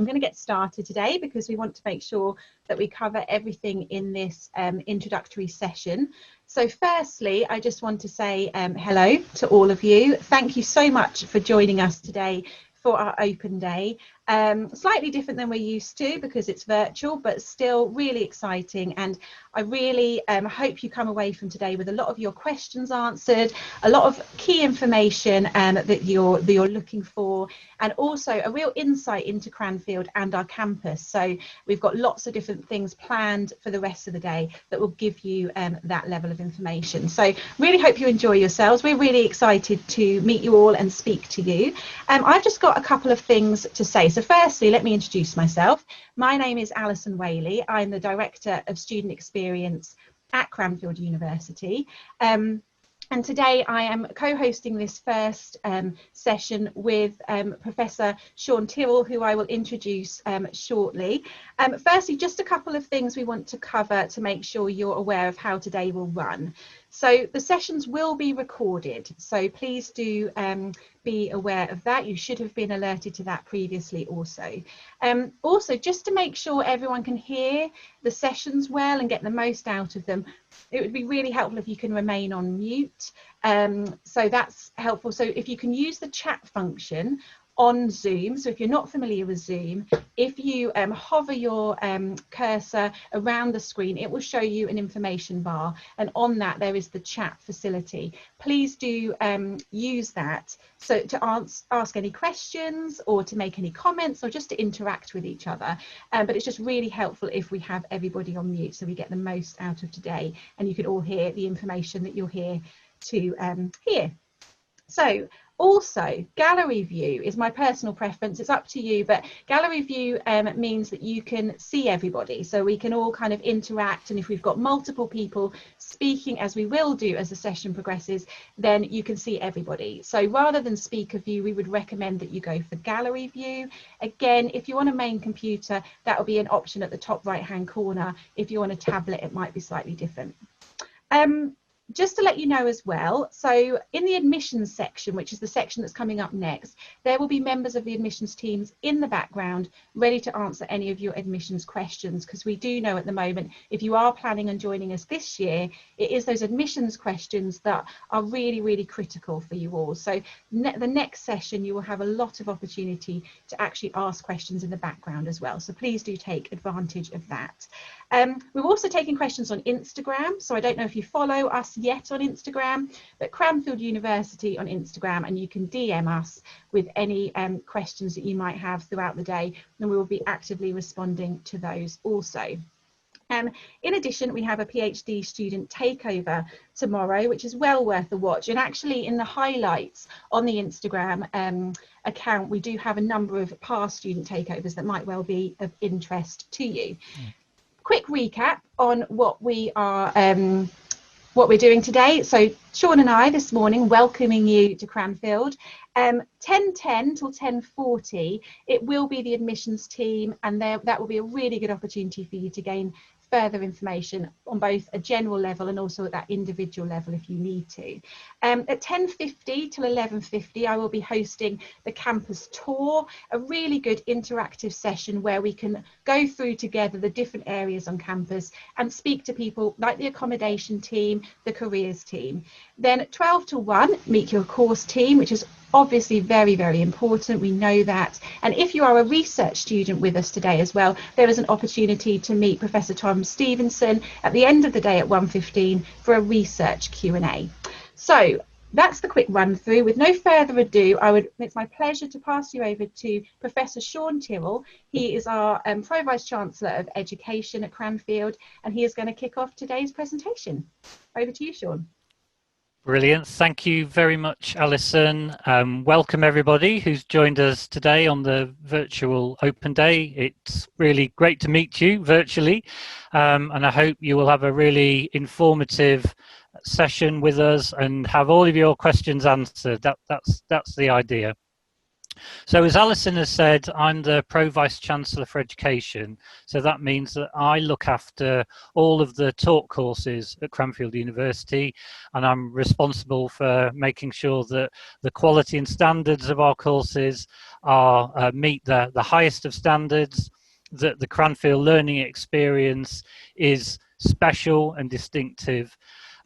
I'm going to get started today because we want to make sure that we cover everything in this introductory session. So firstly, I just want to say hello to all of you. Thank you so much for joining us today for our open day. Slightly different than we're used to because it's virtual, but still really exciting. And I really hope you come away from today with a lot of your questions answered, a lot of key information that you're looking for, and also a real insight into Cranfield and our campus. So we've got lots of different things planned for the rest of the day that will give you that level of information. So really hope you enjoy yourselves. We're really excited to meet you all and speak to you. I've just got a couple of things to say. So firstly, let me introduce myself. My name is Alison Whaley. I'm the Director of Student Experience at Cranfield University. And today I am co-hosting this first session with Professor Sean Tyrrell, who I will introduce shortly. Firstly, just a couple of things we want to cover to make sure you're aware of how today will run. So the sessions will be recorded, so please do be aware of that. You should have been alerted to that previously also. Also, just to make sure everyone can hear the sessions well and get the most out of them, it would be really helpful if you can remain on mute. So that's helpful. So if you can use the chat function on Zoom, so if you're not familiar with Zoom, if you hover your cursor around the screen, it will show you an information bar, and on that there is the chat facility. Please do use that so to ask any questions or to make any comments or just to interact with each other, but it's just really helpful if we have everybody on mute so we get the most out of today and you can all hear the information that you're here to hear. So also, gallery view is my personal preference. It's up to you, but gallery view means that you can see everybody, so we can all kind of interact, and if we've got multiple people speaking, as we will do as the session progresses, then you can see everybody. So rather than speaker view, we would recommend that you go for gallery view. Again, if you want a main computer, that will be an option at the top right hand corner. If you want a tablet, it might be slightly different. Just to let you know as well, so in the admissions section, which is the section that's coming up next, there will be members of the admissions teams in the background ready to answer any of your admissions questions, because we do know at the moment, if you are planning on joining us this year, it is those admissions questions that are really, really critical for you all. So the next session, you will have a lot of opportunity to actually ask questions in the background as well. So please do take advantage of that. We're also taking questions on Instagram, so I don't know if you follow us yet on Instagram, but Cranfield University on Instagram, and you can DM us with any questions that you might have throughout the day, and we will be actively responding to those also. In addition, we have a PhD student takeover tomorrow, which is well worth a watch, and actually in the highlights on the Instagram account, we do have a number of past student takeovers that might well be of interest to you. Quick recap on what we're doing today. So Sean and I this morning welcoming you to Cranfield. 10:10 till 10:40 it will be the admissions team, and that will be a really good opportunity for you to gain further information on both a general level and also at that individual level if you need to. At 10:50 till 11:50 I will be hosting the campus tour, a really good interactive session where we can go through together the different areas on campus and speak to people like the accommodation team, the careers team. Then 12 to 1, meet your course team, which is obviously very, very important. We know that. And if you are a research student with us today as well, there is an opportunity to meet Professor Tom Stevenson at the end of the day at 1:15 for a research Q&A. So that's the quick run through. With no further ado, it's my pleasure to pass you over to Professor Sean Tyrrell. He is our Pro Vice Chancellor of Education at Cranfield, and he is going to kick off today's presentation. Over to you, Sean. Brilliant. Thank you very much, Alison. Welcome everybody who's joined us today on the virtual open day. It's really great to meet you virtually, and I hope you will have a really informative session with us and have all of your questions answered. That's the idea. So as Alison has said, I'm the Pro-Vice-Chancellor for Education. So that means that I look after all of the taught courses at Cranfield University, and I'm responsible for making sure that the quality and standards of our courses are meet the highest of standards, that the Cranfield learning experience is special and distinctive,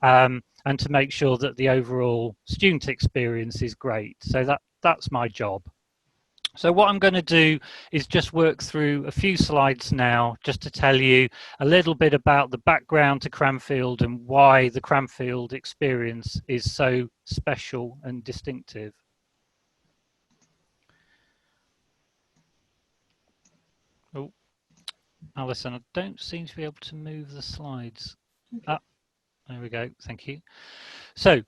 and to make sure that the overall student experience is great. So that's my job. So what I'm going to do is just work through a few slides now, just to tell you a little bit about the background to Cranfield and why the Cranfield experience is so special and distinctive. Oh, Alison, I don't seem to be able to move the slides. Okay. Ah, there we go. Thank you. So,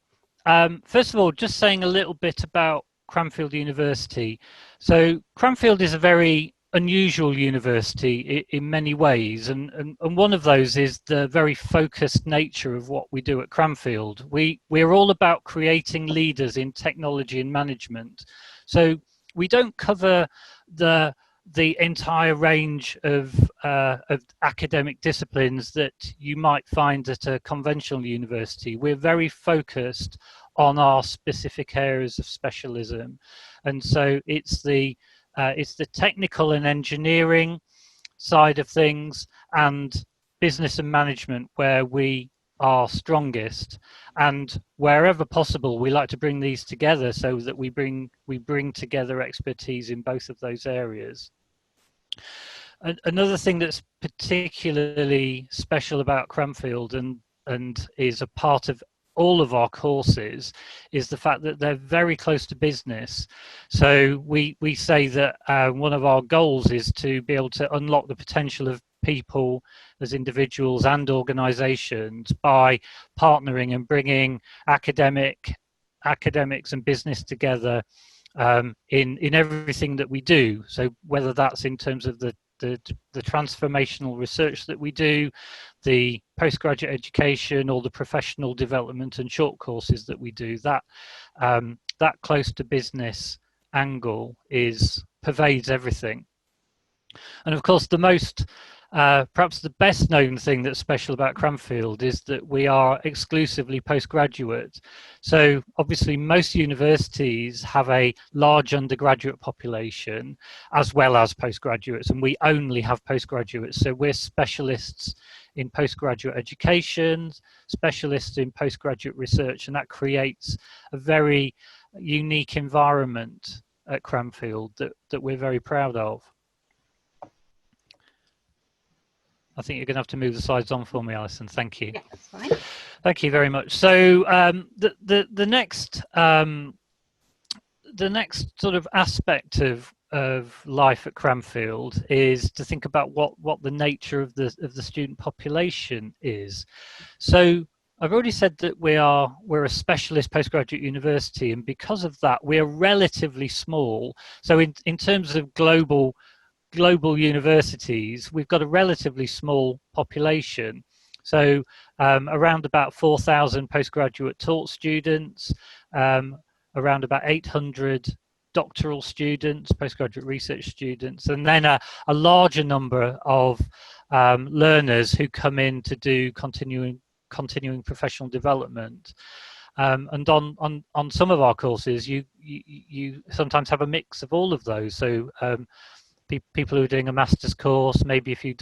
first of all, just saying a little bit about Cranfield University. So Cranfield is a very unusual university in many ways, and one of those is the very focused nature of what we do at Cranfield. We're all about creating leaders in technology and management. So we don't cover the entire range of academic disciplines that you might find at a conventional university. We're very focused on our specific areas of specialism, and so it's the technical and engineering side of things and business and management where we are strongest, and wherever possible we like to bring these together so that we bring together expertise in both of those areas. Another thing that's particularly special about Cranfield and is a part of all of our courses is the fact that they're very close to business. So we say that one of our goals is to be able to unlock the potential of people as individuals and organizations by partnering and bringing academics and business together in everything that we do. So whether that's in terms of the transformational research that we do, the postgraduate education, or the professional development and short courses that we do, that close to business angle pervades everything. And of course, the most perhaps the best known thing that's special about Cranfield is that we are exclusively postgraduate. So obviously most universities have a large undergraduate population as well as postgraduates, and we only have postgraduates. So we're specialists in postgraduate education, specialists in postgraduate research, and that creates a very unique environment at Cranfield that we're very proud of. I think you're going to have to move the slides on for me, Alison. Thank you. Yeah, that's fine. Thank you very much. So the next sort of aspect of life at Cranfield is to think about what the nature of the student population is. So I've already said that we're a specialist postgraduate university, and because of that, we're relatively small. So in terms of global universities, we've got a relatively small population. So around about 4,000 postgraduate taught students, around about 800 doctoral students, postgraduate research students, and then a larger number of learners who come in to do continuing professional development. And on some of our courses, you sometimes have a mix of all of those. So people who are doing a master's course, maybe a few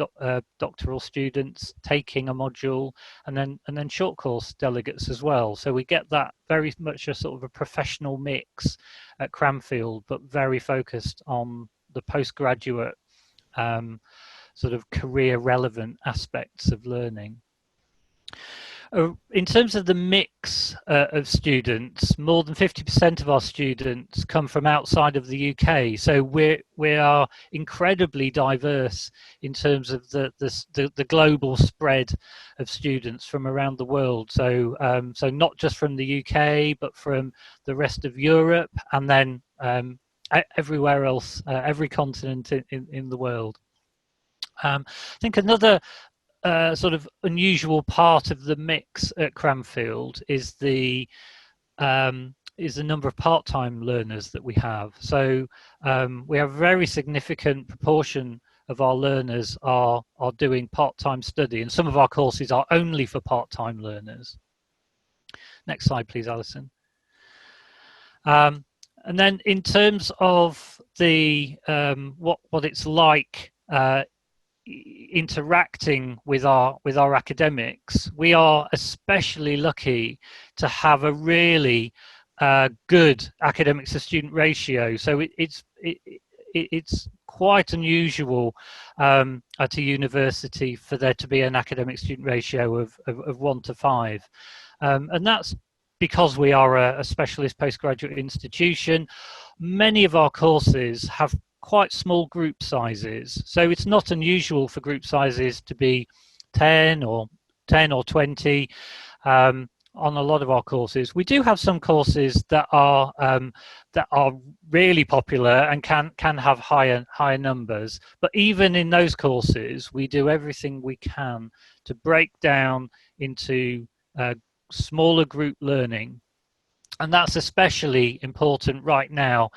doctoral students taking a module, and then short course delegates as well. So we get that very much a sort of a professional mix at Cranfield, but very focused on the postgraduate sort of career relevant aspects of learning. In terms of the mix of students, more than 50% of our students come from outside of the UK. So we are incredibly diverse in terms of the global spread of students from around the world. So so not just from the UK, but from the rest of Europe, and then everywhere else, every continent in the world. I think another sort of unusual part of the mix at Cranfield is the is the number of part-time learners that we have. So we have a very significant proportion of our learners are doing part-time study, and some of our courses are only for part-time learners. Next slide, please, Alison. And then in terms of the what it's like interacting with our academics, we are especially lucky to have a really good academics to student ratio. So it's quite unusual at a university for there to be an academic student ratio of 1 to 5, and that's because we are a specialist postgraduate institution. Many of our courses have quite small group sizes, so it's not unusual for group sizes to be 10 or 20 on a lot of our courses. We do have some courses that are really popular and can have higher numbers, but even in those courses we do everything we can to break down into smaller group learning. And that's especially important right now,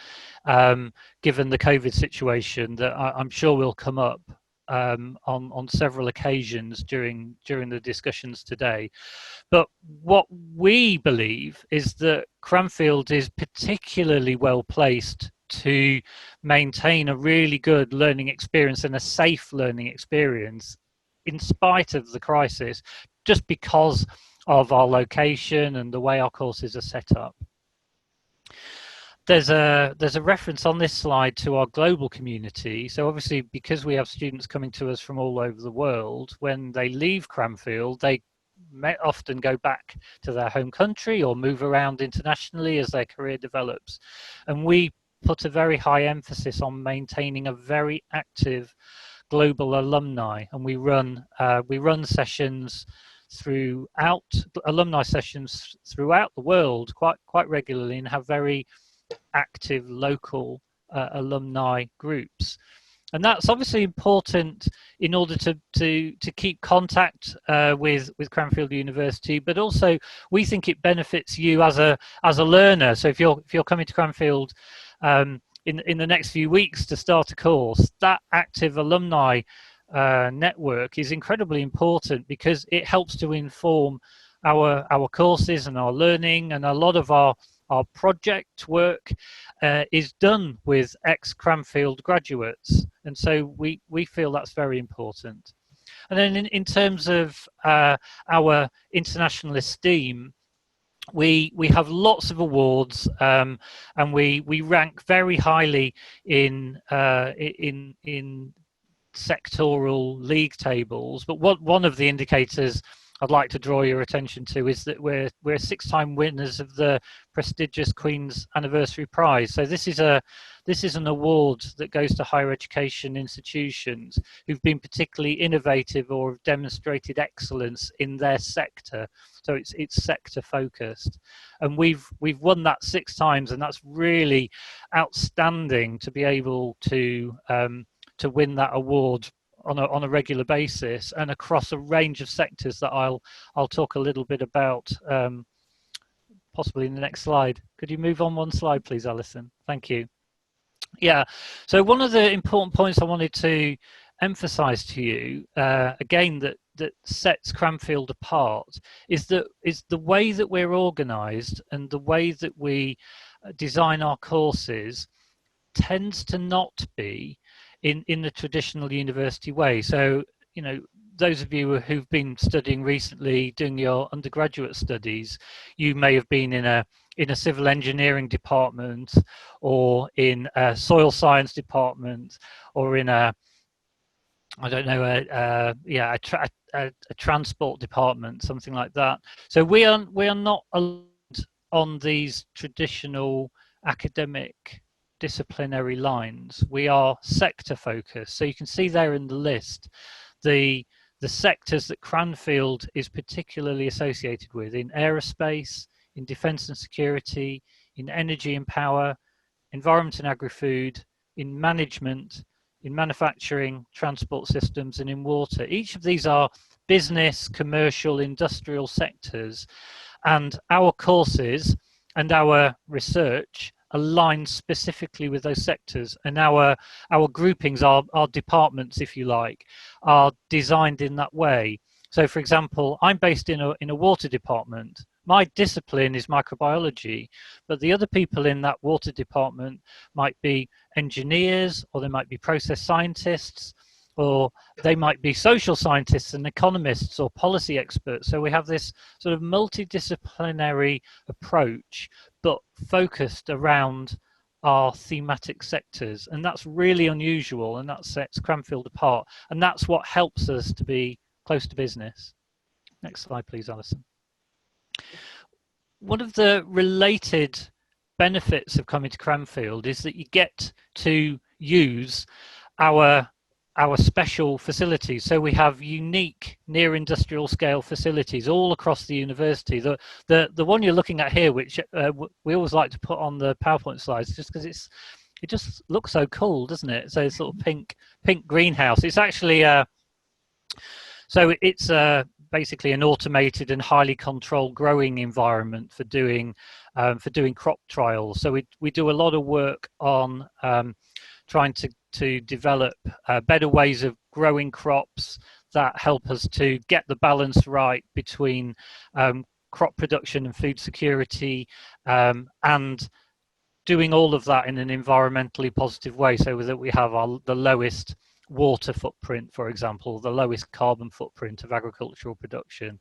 given the COVID situation that I'm sure will come up on several occasions during the discussions today. But what we believe is that Cranfield is particularly well placed to maintain a really good learning experience and a safe learning experience in spite of the crisis, just because of our location and the way our courses are set up. There's a reference on this slide to our global community. So obviously, because we have students coming to us from all over the world, when they leave Cranfield, they often go back to their home country or move around internationally as their career develops. And we put a very high emphasis on maintaining a very active global alumni, and we run sessions throughout alumni sessions throughout the world quite regularly, and have very active local alumni groups. And that's obviously important in order to keep contact with Cranfield University, but also we think it benefits you as a learner. So if you're coming to Cranfield in the next few weeks to start a course, that active alumni network is incredibly important, because it helps to inform our courses and our learning, and a lot of our project work is done with ex-Cranfield graduates, and so we feel that's very important. And then in terms of our international esteem, we have lots of awards, and we rank very highly in sectoral league tables. But one of the indicators I'd like to draw your attention to is that we're 6-time winners of the prestigious Queen's Anniversary Prize. So this is an award that goes to higher education institutions who've been particularly innovative or have demonstrated excellence in their sector. So it's sector focused, and we've won that 6 times, and that's really outstanding to be able to win that award on a regular basis and across a range of sectors that I'll talk a little bit about possibly in the next slide. Could you move on one slide, please, Alison? Thank you. Yeah, so one of the important points I wanted to emphasize to you, again, that sets Cranfield apart is the way that we're organized, and the way that we design our courses tends to not be in the traditional university way. So, you know, those of you who've been studying recently, doing your undergraduate studies, you may have been in a civil engineering department, or in a soil science department, or in a transport department, something like that. So we are not aligned on these traditional academic disciplinary lines. We are sector focused. So you can see there in the list the sectors that Cranfield is particularly associated with: in aerospace, in defence and security, in energy and power, environment and agri-food, in management, in manufacturing, transport systems, and in water. Each of these are business, commercial, industrial sectors, and our courses and our research aligns specifically with those sectors, and our groupings, our departments, if you like, are designed in that way. So for example, I'm based in a water department. My discipline is microbiology, but the other people in that water department might be engineers, or they might be process scientists, or they might be social scientists and economists or policy experts. So we have this sort of multidisciplinary approach, but focused around our thematic sectors. And that's really unusual, and that sets Cranfield apart. And that's what helps us to be close to business. Next slide, please, Alison. One of the related benefits of coming to Cranfield is that you get to use our special facilities. So we have unique near industrial scale facilities all across the university. The one you're looking at here, which we always like to put on the PowerPoint slides, just because it just looks so cool, doesn't it? So it's sort of pink greenhouse. It's actually it's basically an automated and highly controlled growing environment for doing crop trials. So we do a lot of work on trying to develop better ways of growing crops that help us to get the balance right between crop production and food security, and doing all of that in an environmentally positive way, so that we have the lowest water footprint, for example, the lowest carbon footprint of agricultural production.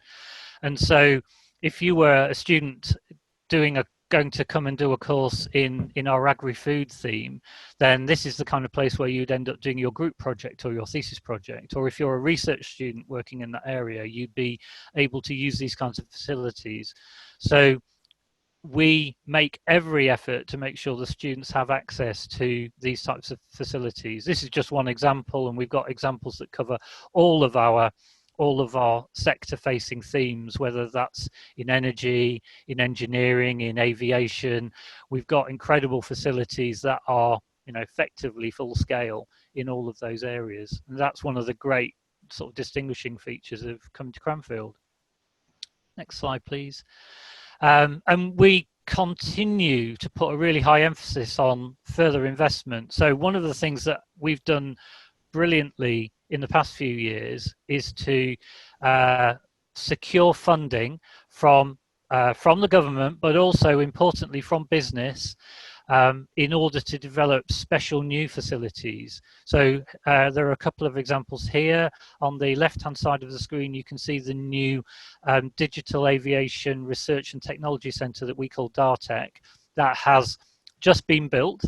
And so if you were a student going to come and do a course in our agri-food theme, then this is the kind of place where you'd end up doing your group project or your thesis project. Or if you're a research student working in that area, you'd be able to use these kinds of facilities. So we make every effort to make sure the students have access to these types of facilities. This is just one example, and we've got examples that cover all of our sector-facing themes, whether that's in energy, in engineering, in aviation. We've got incredible facilities that are, effectively full scale in all of those areas. And that's one of the great sort of distinguishing features of coming to Cranfield. Next slide, please. And we continue to put a really high emphasis on further investment. So one of the things that we've done brilliantly in the past few years is to secure funding from the government, but also importantly from business, in order to develop special new facilities. So there are a couple of examples here. On the left-hand side of the screen, you can see the new Digital Aviation Research and Technology Centre that we call DARTEC, that has just been built.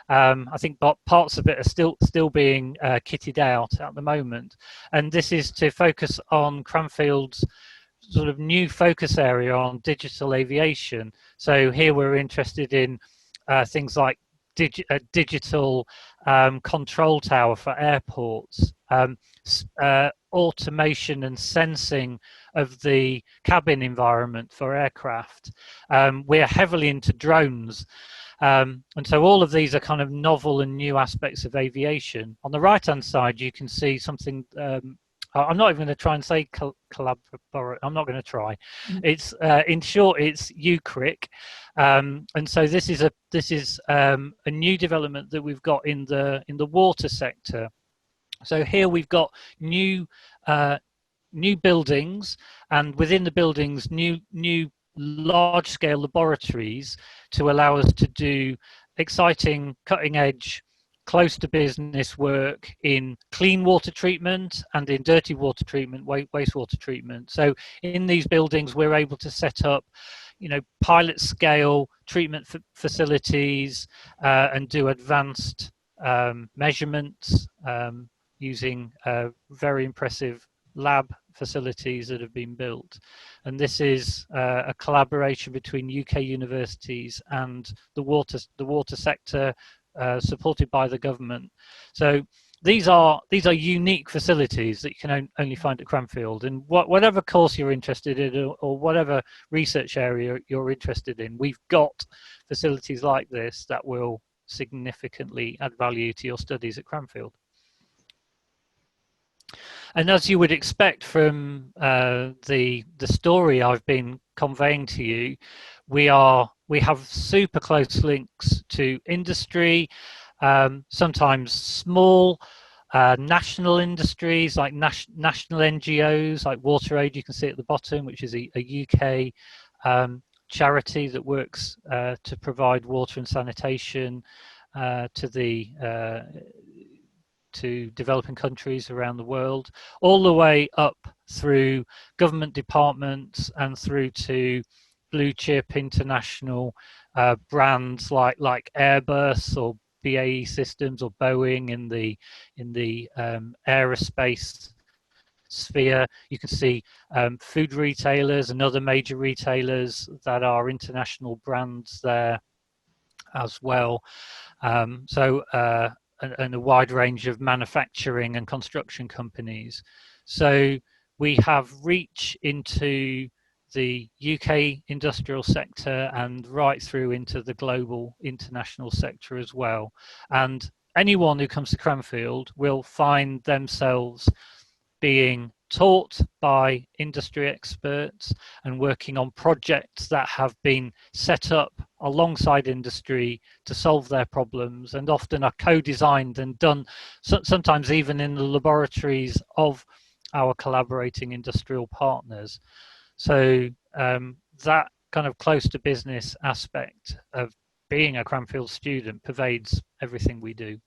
I think parts of it are still being kitted out at the moment. And this is to focus on Cranfield's sort of new focus area on digital aviation. So here we're interested in things like digital control tower for airports, automation and sensing of the cabin environment for aircraft. We're heavily into drones. And so all of these are kind of novel and new aspects of aviation. On the right-hand side, you can see something. I'm not even going to try and say collaborate. I'm not going to try. It's in short, it's UCRIC, and so this is a new development that we've got in the water sector. So here we've got new buildings, and within the buildings, new large-scale laboratories to allow us to do exciting, cutting-edge, close to business work in clean water treatment and in dirty water treatment, wastewater treatment. So in these buildings, we're able to set up, pilot scale treatment facilities and do advanced measurements using very impressive lab facilities that have been built. And this is a collaboration between UK universities and the water sector, supported by the government. So these are unique facilities that you can only find at Cranfield. And whatever course you're interested in, or whatever research area you're interested in, we've got facilities like this that will significantly add value to your studies at Cranfield. And as you would expect from the story I've been conveying to you, we are we have super close links to industry, sometimes small national industries like national NGOs like WaterAid, you can see at the bottom, which is a UK charity that works to provide water and sanitation to developing countries around the world, all the way up through government departments and through to blue chip international brands like Airbus or BAE Systems or Boeing in the aerospace sphere. You can see food retailers and other major retailers that are international brands there as well. And a wide range of manufacturing and construction companies. So we have reach into the UK industrial sector and right through into the global international sector as well. And anyone who comes to Cranfield will find themselves being taught by industry experts and working on projects that have been set up alongside industry to solve their problems, and often are co-designed and done sometimes even in the laboratories of our collaborating industrial partners. So that kind of close to business aspect of being a Cranfield student pervades everything we do.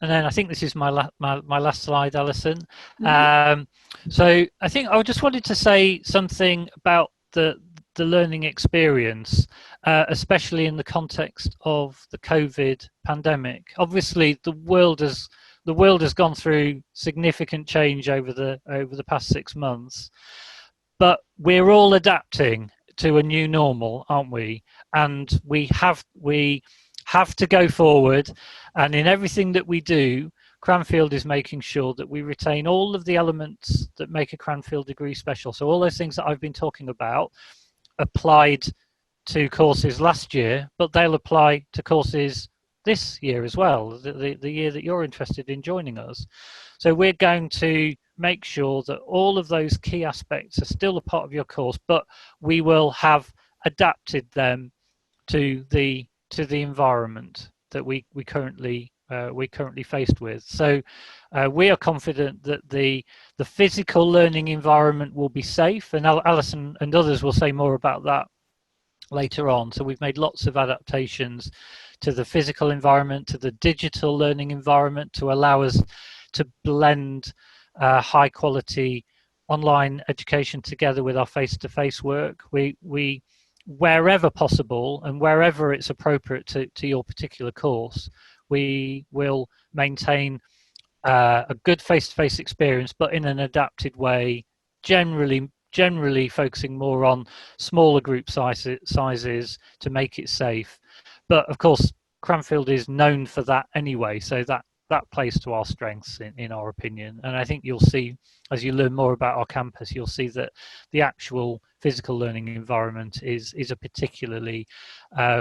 And then I think this is my last slide, Alison. Mm-hmm. So I think I just wanted to say something about the learning experience, especially in the context of the COVID pandemic. Obviously, the world has gone through significant change over the past 6 months, but we're all adapting to a new normal, aren't we? And we have to go forward, and in everything that we do, Cranfield is making sure that we retain all of the elements that make a Cranfield degree special. So all those things that I've been talking about applied to courses last year, but they'll apply to courses this year as well, the year that you're interested in joining us. So we're going to make sure that all of those key aspects are still a part of your course, but we will have adapted them to the environment that we currently faced with. So we are confident that the physical learning environment will be safe, and Alison and others will say more about that later on. So we've made lots of adaptations to the physical environment, to the digital learning environment, to allow us to blend high quality online education together with our face-to-face work. We wherever possible and wherever it's appropriate to your particular course, we will maintain a good face-to-face experience, but in an adapted way, generally focusing more on smaller group sizes to make it safe. But of course, Cranfield is known for that anyway, so that plays to our strengths in our opinion. And I think you'll see, as you learn more about our campus, you'll see that the actual physical learning environment is a particularly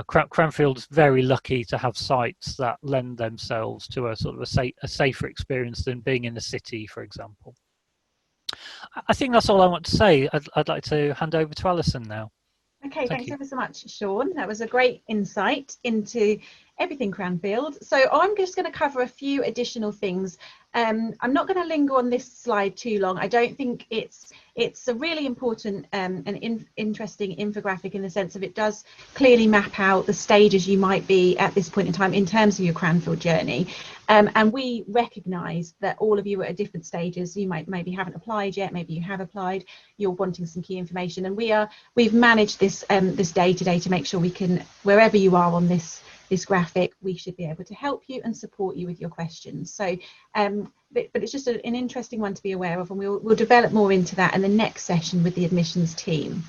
Cranfield's very lucky to have sites that lend themselves to a sort of a safer experience than being in a city, for example. I think that's all I want to say. I'd like to hand over to Alison now. Okay, thanks ever so much, Sean. That was a great insight into everything Cranfield. So I'm just going to cover a few additional things. I'm not going to linger on this slide too long. I don't think it's a really important and interesting infographic in the sense of it does clearly map out the stages you might be at this point in time in terms of your Cranfield journey. And we recognise that all of you are at different stages. You maybe haven't applied yet, maybe you have applied, you're wanting some key information, and we've managed this this day to day to make sure we can, wherever you are on this graphic, we should be able to help you and support you with your questions. So but it's just an interesting one to be aware of, and we'll develop more into that in the next session with the admissions team.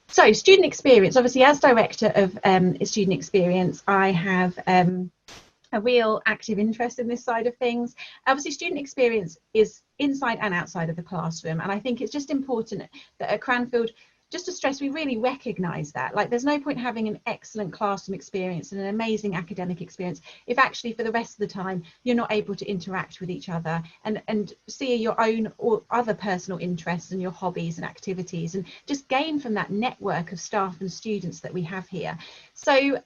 So student experience, obviously as director of student experience, I have a real active interest in this side of things. Obviously student experience is inside and outside of the classroom, and I think it's just important that at Cranfield just to stress, we really recognise that. Like, there's no point having an excellent classroom experience and an amazing academic experience if actually for the rest of the time you're not able to interact with each other and see your own or other personal interests and your hobbies and activities, and just gain from that network of staff and students that we have here. So,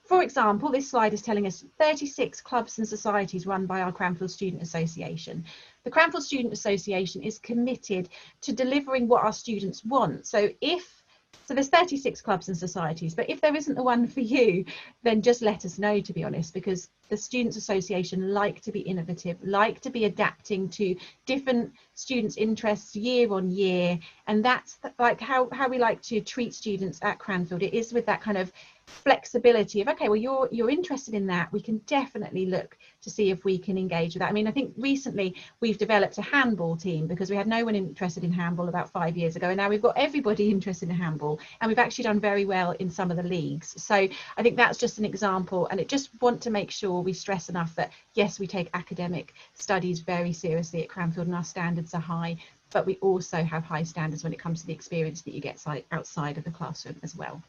for example, this slide is telling us 36 clubs and societies run by our Cranfield Student Association. The Cranfield Student Association is committed to delivering what our students want. So there's 36 clubs and societies, but if there isn't the one for you, then just let us know, to be honest, because the Students Association like to be innovative, like to be adapting to different students' interests year on year. And that's like how we like to treat students at Cranfield. It is with that kind of flexibility of, okay, well, you're interested in that, we can definitely look to see if we can engage with that. I mean, I think recently we've developed a handball team because we had no one interested in handball about 5 years ago, and now we've got everybody interested in handball, and we've actually done very well in some of the leagues. So I think that's just an example, and I just want to make sure we stress enough that yes, we take academic studies very seriously at Cranfield and our standards are high, but we also have high standards when it comes to the experience that you get outside of the classroom as well.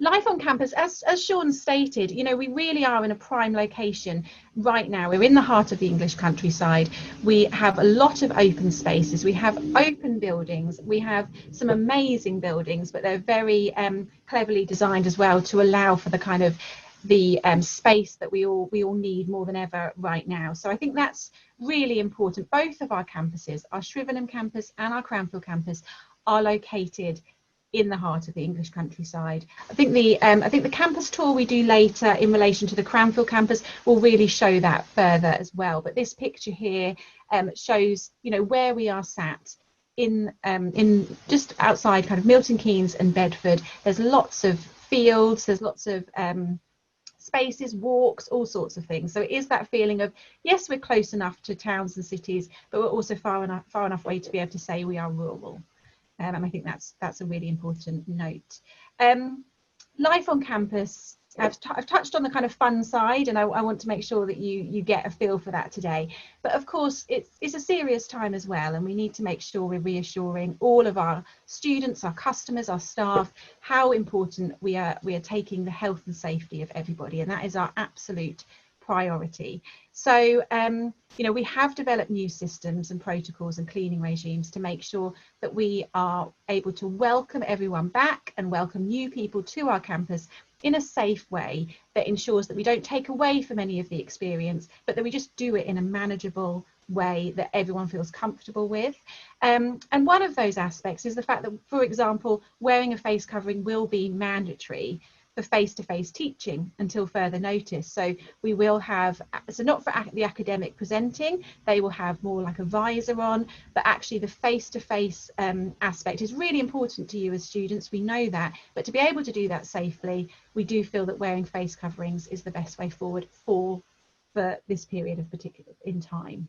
Life on campus, as Sean stated, you know, we really are in a prime location right now. We're in the heart of the English countryside. We have a lot of open spaces. We have open buildings. We have some amazing buildings, but they're very cleverly designed as well to allow for the kind of the space that we all need more than ever right now. So I think that's really important. Both of our campuses, our Shrivenham campus and our Cranfield campus, are located in the heart of the English countryside. I think the campus tour we do later in relation to the Cranfield campus will really show that further as well. But this picture here shows, you know, where we are sat in just outside kind of Milton Keynes and Bedford. There's lots of fields, there's lots of spaces, walks, all sorts of things. So it is that feeling of, yes, we're close enough to towns and cities, but we're also far enough away to be able to say we are rural. And I think that's a really important note. Life on campus, I've touched on the kind of fun side, and I want to make sure that you get a feel for that today. But of course, it's a serious time as well, and we need to make sure we're reassuring all of our students, our customers, our staff, how important we are taking the health and safety of everybody, and that is our absolute priority. So, you know, we have developed new systems and protocols and cleaning regimes to make sure that we are able to welcome everyone back and welcome new people to our campus in a safe way that ensures that we don't take away from any of the experience, but that we just do it in a manageable way that everyone feels comfortable with. And one of those aspects is the fact that, for example, wearing a face covering will be mandatory for face-to-face teaching until further notice. So we will have, so not for the academic presenting, they will have more like a visor on, but actually the face-to-face aspect is really important to you as students, we know that, but to be able to do that safely, we do feel that wearing face coverings is the best way forward for this period of particular in time.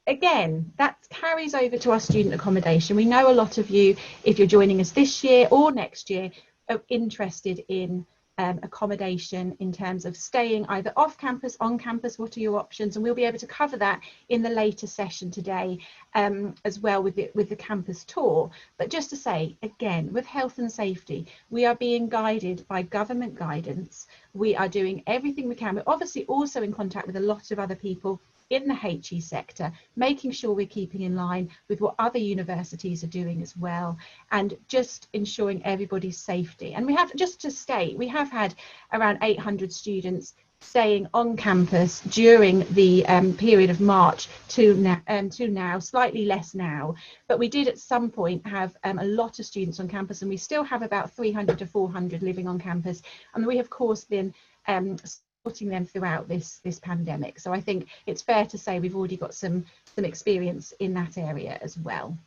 Again, that carries over to our student accommodation. We know a lot of you, if you're joining us this year or next year, are interested in accommodation in terms of staying either off campus, on campus. What are your options? And we'll be able to cover that in the later session today as well with the campus tour. But just to say, again, with health and safety, we are being guided by government guidance. We are doing everything we can. We're obviously also in contact with a lot of other people in the HE sector, making sure we're keeping in line with what other universities are doing as well, and just ensuring everybody's safety. And we have, just to state, we have had around 800 students staying on campus during the period of March to now, slightly less now, but we did at some point have a lot of students on campus, and we still have about 300 to 400 living on campus, and we have of course been supporting them throughout this pandemic. So I think it's fair to say we've already got some experience in that area as well.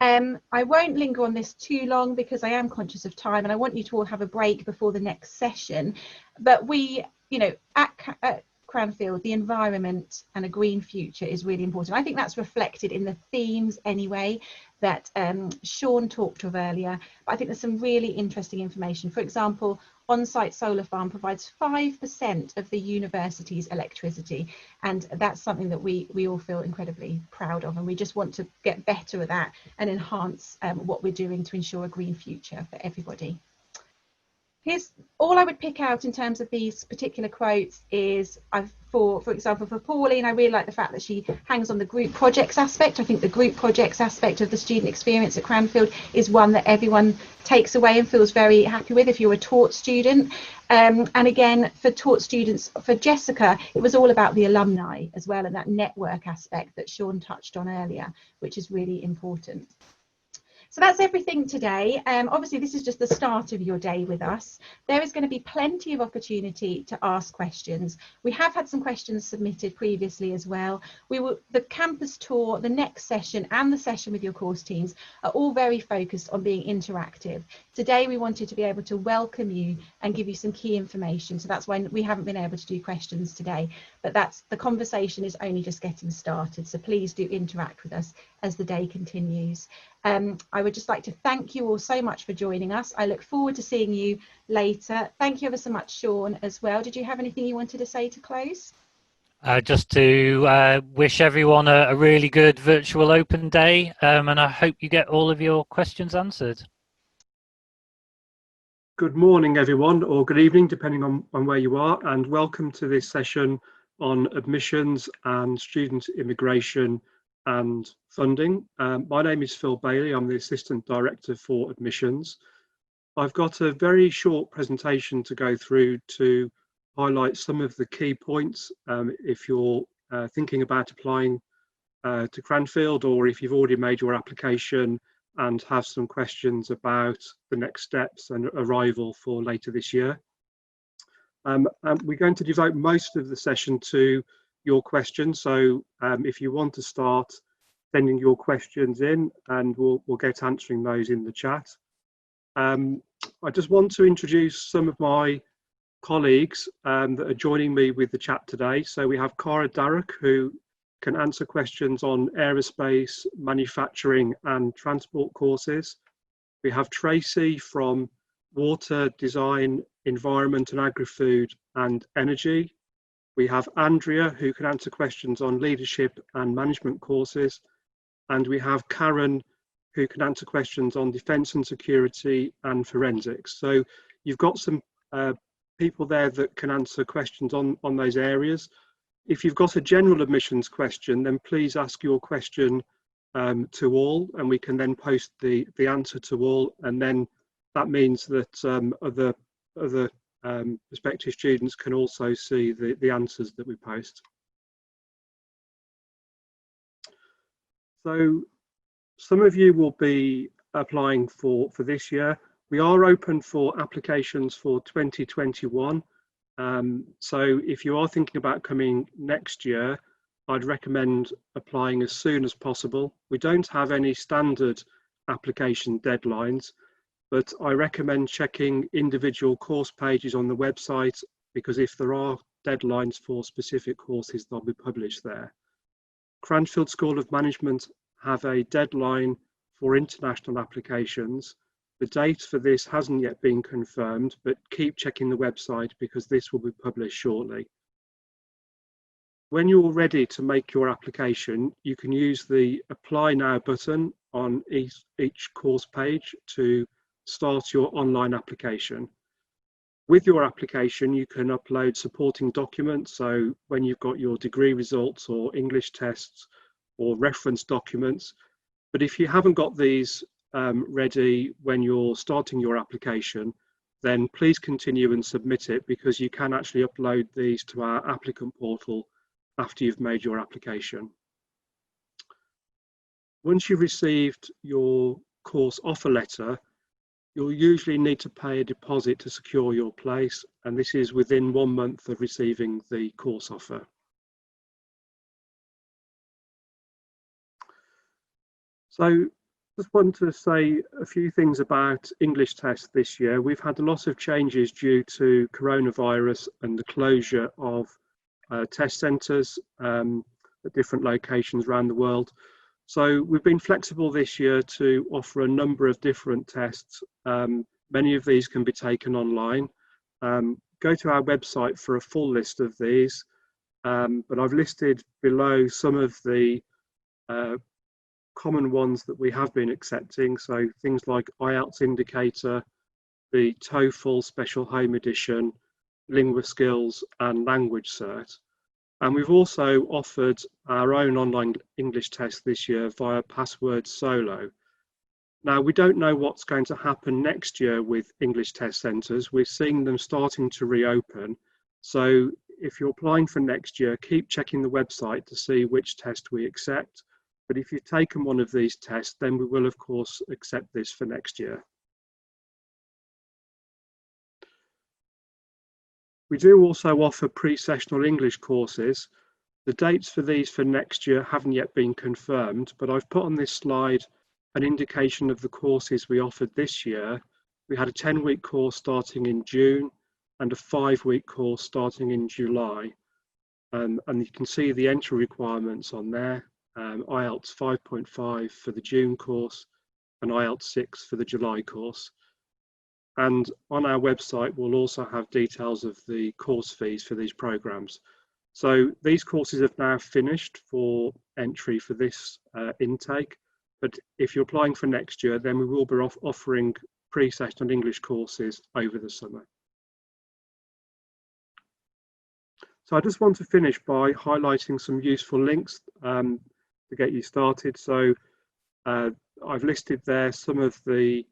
I won't linger on this too long because I am conscious of time and I want you to all have a break before the next session. But we, you know, at Cranfield, the environment and a green future is really important. I think that's reflected in the themes anyway that Sean talked of earlier. But I think there's some really interesting information. For example, on-site solar farm provides 5% of the university's electricity, and that's something that we all feel incredibly proud of, and we just want to get better at that and enhance what we're doing to ensure a green future for everybody. Here's all I would pick out in terms of these particular quotes is, for example, for Pauline, I really like the fact that she hangs on the group projects aspect. I think the group projects aspect of the student experience at Cranfield is one that everyone takes away and feels very happy with if you're a taught student. And again, for taught students, for Jessica, it was all about the alumni as well, and that network aspect that Sean touched on earlier, which is really important. So that's everything today. Obviously, this is just the start of your day with us. There is going to be plenty of opportunity to ask questions. We have had some questions submitted previously as well. The campus tour, the next session and the session with your course teams are all very focused on being interactive. Today, we wanted to be able to welcome you and give you some key information. So that's why we haven't been able to do questions today, but the conversation is only just getting started. So please do interact with us as the day continues. I would just like to thank you all so much for joining us. I look forward to seeing you later. Thank you ever so much, Sean, as well. Did you have anything you wanted to say to close? Just to wish everyone a really good virtual open day, and I hope you get all of your questions answered. Good morning, everyone, or good evening, depending on where you are, and welcome to this session on admissions and student immigration and funding. My name is Phil Bailey. I'm the Assistant Director for Admissions. I've got a very short presentation to go through to highlight some of the key points if you're thinking about applying to Cranfield, or if you've already made your application and have some questions about the next steps and arrival for later this year. And we're going to devote most of the session to your questions. So if you want to start sending your questions in, and we'll get answering those in the chat. I just want to introduce some of my colleagues that are joining me with the chat today. So we have Cara Darroch, who can answer questions on aerospace, manufacturing and transport courses. We have Tracy from water, design, environment and agri-food and energy. We have Andrea, who can answer questions on leadership and management courses. And we have Karen, who can answer questions on defence and security and forensics. So you've got some people there that can answer questions on those areas. If you've got a general admissions question, then please ask your question to all, and we can then post the answer to all, and then that means that other prospective students can also see the answers that we post. So some of you will be applying for this year. We are open for applications for 2021. So if you are thinking about coming next year, I'd recommend applying as soon as possible. We don't have any standard application deadlines, but I recommend checking individual course pages on the website, because if there are deadlines for specific courses, they'll be published there. Cranfield School of Management have a deadline for international applications. The date for this hasn't yet been confirmed, but keep checking the website because this will be published shortly. When you're ready to make your application, you can use the Apply Now button on each course page to start your online application. With your application, you can upload supporting documents. So when you've got your degree results or English tests or reference documents, but if you haven't got these ready when you're starting your application, then please continue and submit it, because you can actually upload these to our applicant portal after you've made your application. Once you've received your course offer letter, you'll usually need to pay a deposit to secure your place, and this is within 1 month of receiving the course offer. So just want to say a few things about English tests this year. We've had a lot of changes due to coronavirus and the closure of test centres at different locations around the world. So we've been flexible this year to offer a number of different tests. Many of these can be taken online. Go to our website for a full list of these, but I've listed below some of the common ones that we have been accepting. So things like IELTS Indicator, the TOEFL Special Home Edition, LinguaSkills and Language Cert. And we've also offered our own online English test this year via Password Solo. Now, we don't know what's going to happen next year with English test centres. We're seeing them starting to reopen. So if you're applying for next year, keep checking the website to see which test we accept. But if you've taken one of these tests, then we will, of course, accept this for next year. We do also offer pre-sessional English courses. The dates for these for next year haven't yet been confirmed, but I've put on this slide an indication of the courses we offered this year. We had a 10-week course starting in June and a 5-week course starting in July. And you can see the entry requirements on there. IELTS 5.5 for the June course and IELTS 6 for the July course. And on our website, we'll also have details of the course fees for these programs. So these courses have now finished for entry for this intake. But if you're applying for next year, then we will be offering pre-sessional English courses over the summer. So I just want to finish by highlighting some useful links to get you started. So I've listed there some of the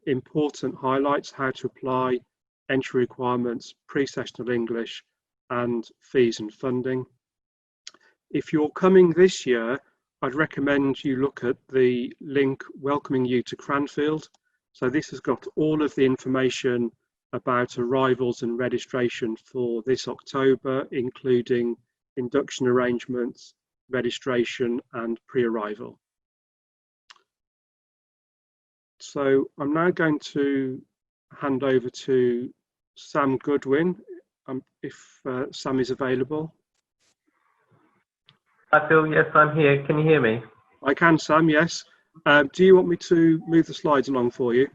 important highlights, how to apply, entry requirements, pre-sessional English, and fees and funding. If you're coming this year, I'd recommend you look at the link welcoming you to Cranfield. So this has got all of the information about arrivals and registration for this October, including induction arrangements, registration, and pre-arrival. So I'm now going to hand over to Sam Goodwin, if Sam is available. Hi Phil, yes, I'm here. Can you hear me? I can, Sam, yes. Do you want me to move the slides along for you?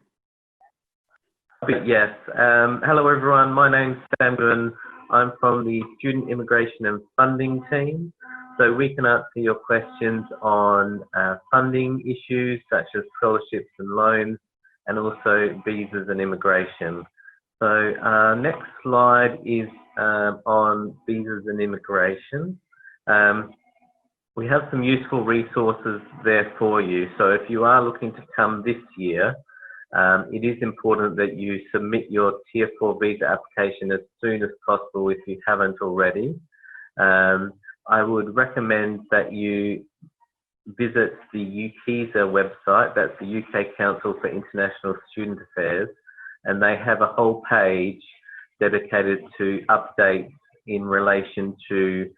Yes. Hello everyone, my name's Sam Goodwin. I'm from the Student Immigration and Funding team. So we can answer your questions on funding issues such as scholarships and loans, and also visas and immigration. So next slide is on visas and immigration. We have some useful resources there for you. So if you are looking to come this year, it is important that you submit your Tier 4 visa application as soon as possible if you haven't already. I would recommend that you visit the UKISA website, that's the UK Council for International Student Affairs, and they have a whole page dedicated to updates in relation to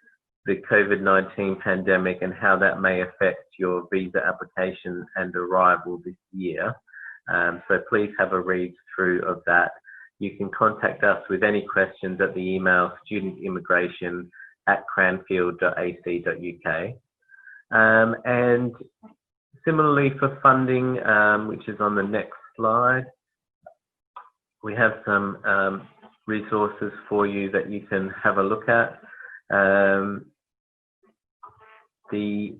the COVID-19 pandemic and how that may affect your visa application and arrival this year. So please have a read through of that. You can contact us with any questions at the email studentimmigration@cranfield.ac.uk. And similarly for funding, which is on the next slide, we have some resources for you that you can have a look at. The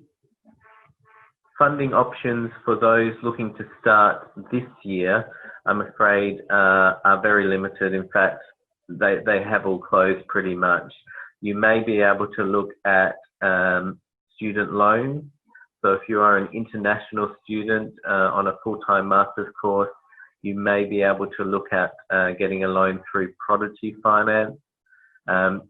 funding options for those looking to start this year, I'm afraid, are very limited. In fact, they have all closed pretty much. You may be able to look at student loans. So if you are an international student on a full-time master's course, you may be able to look at getting a loan through Prodigy Finance.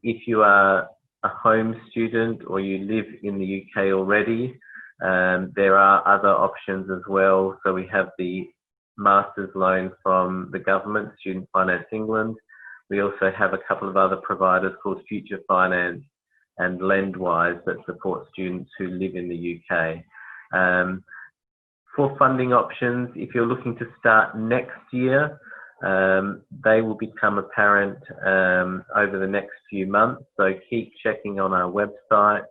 If you are a home student or you live in the UK already, there are other options as well. So we have the master's loan from the government, Student Finance England. We also have a couple of other providers called Future Finance and Lendwise that support students who live in the UK. For funding options, if you're looking to start next year, they will become apparent over the next few months. So keep checking on our website.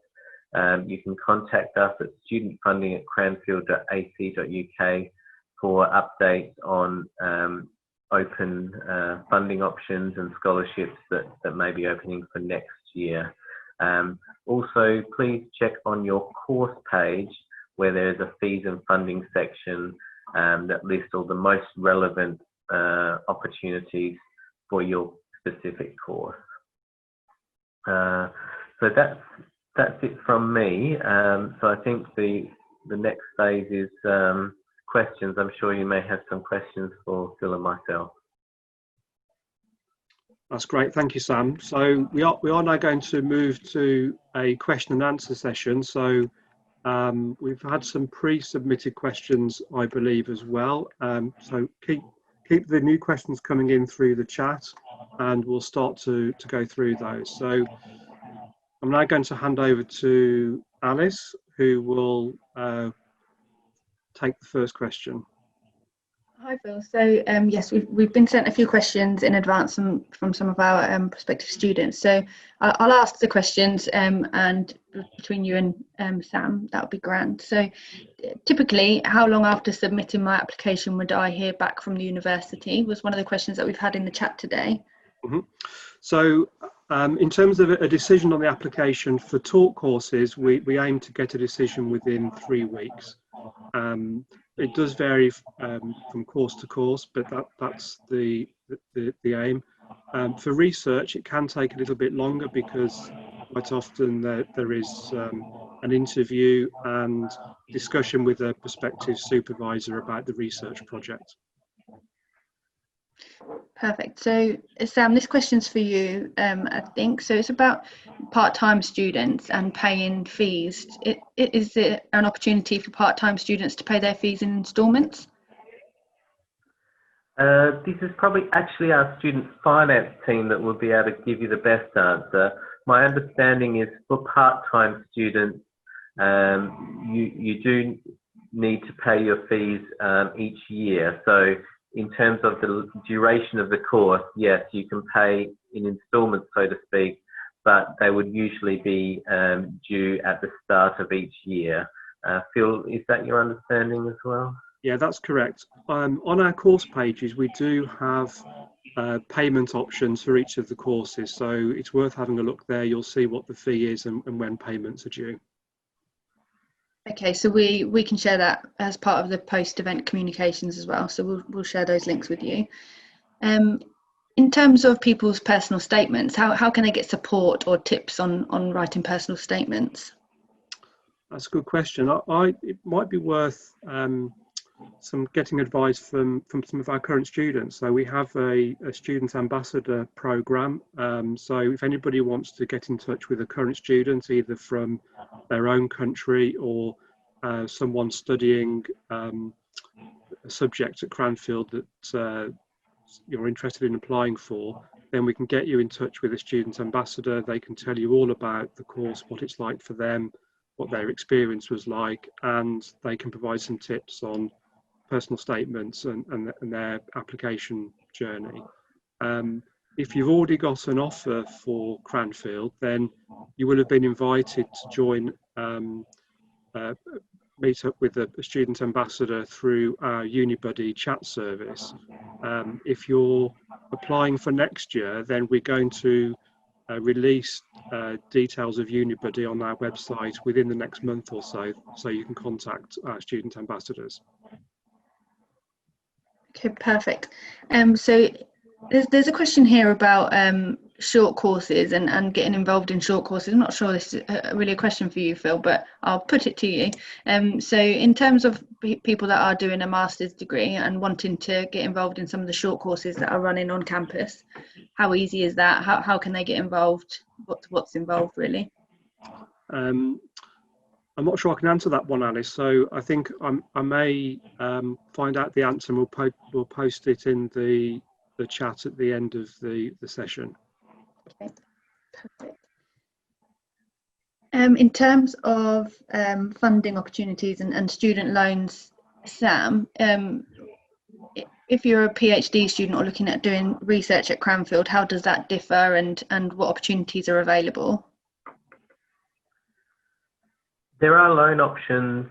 You can contact us at studentfunding@cranfield.ac.uk for updates on open funding options and scholarships that may be opening for next year. Also, please check on your course page where there is a fees and funding section that lists all the most relevant opportunities for your specific course. So that's it from me. So I think the next phase is questions. I'm sure you may have some questions for Phil and myself. That's great, thank you, Sam. So we are now going to move to a question and answer session. So we've had some pre-submitted questions, I believe, as well. So keep the new questions coming in through the chat, and we'll start to go through those. So I'm now going to hand over to Alice, who will take the first question. Hi Phil. So yes, we've been sent a few questions in advance from some of our prospective students. So I'll ask the questions and between you and Sam, that would be grand. So typically, how long after submitting my application would I hear back from the university? Was one of the questions that we've had in the chat today. Mm-hmm. So in terms of a decision on the application for talk courses, we aim to get a decision within 3 weeks. It does vary from course to course, but that's the aim. For research, it can take a little bit longer because quite often there is an interview and discussion with a prospective supervisor about the research project. Perfect. So Sam, this question's for you, I think. So it's about part-time students and paying fees. Is it an opportunity for part-time students to pay their fees in instalments? This is probably actually our student finance team that will be able to give you the best answer. My understanding is for part-time students, you do need to pay your fees each year. So in terms of the duration of the course, yes, you can pay in instalments, so to speak, but they would usually be due at the start of each year. Phil, is that your understanding as well? Yeah, that's correct. On our course pages, we do have payment options for each of the courses, so it's worth having a look there. You'll see what the fee is and when payments are due. Okay, so we can share that as part of the post-event communications as well. So we'll share those links with you. In terms of people's personal statements, how can they get support or tips on writing personal statements? That's a good question. It might be worth some getting advice from some of our current students. So we have a student ambassador program. So if anybody wants to get in touch with a current student, either from their own country or someone studying a subject at Cranfield that you're interested in applying for, then we can get you in touch with a student ambassador. They can tell you all about the course, what it's like for them, what their experience was like, and they can provide some tips on personal statements and their application journey. If you've already got an offer for Cranfield, then you will have been invited to join, meet up with a student ambassador through our UniBuddy chat service. If you're applying for next year, then we're going to release details of UniBuddy on our website within the next month or so you can contact our student ambassadors. Okay, perfect. So there's a question here about short courses and getting involved in short courses. I'm not sure this is really a question for you, Phil, but I'll put it to you. So in terms of people that are doing a master's degree and wanting to get involved in some of the short courses that are running on campus, how easy is that? How can they get involved? What's involved really? I'm not sure I can answer that one, Alice. So I think I may find out the answer and we'll post it in the chat at the end of the session. Okay, perfect. In terms of funding opportunities and student loans, Sam, if you're a PhD student or looking at doing research at Cranfield, how does that differ and what opportunities are available? There are loan options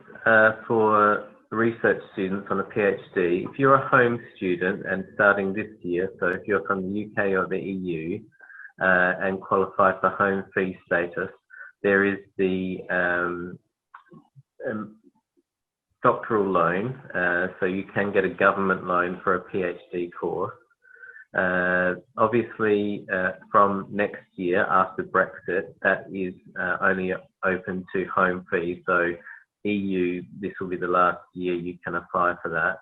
for research students on a PhD, if you're a home student and starting this year, so if you're from the UK or the EU and qualify for home fee status, there is the doctoral loan, so you can get a government loan for a PhD course. Obviously, from next year after Brexit, that is only open to home fees. So EU, this will be the last year you can apply for that.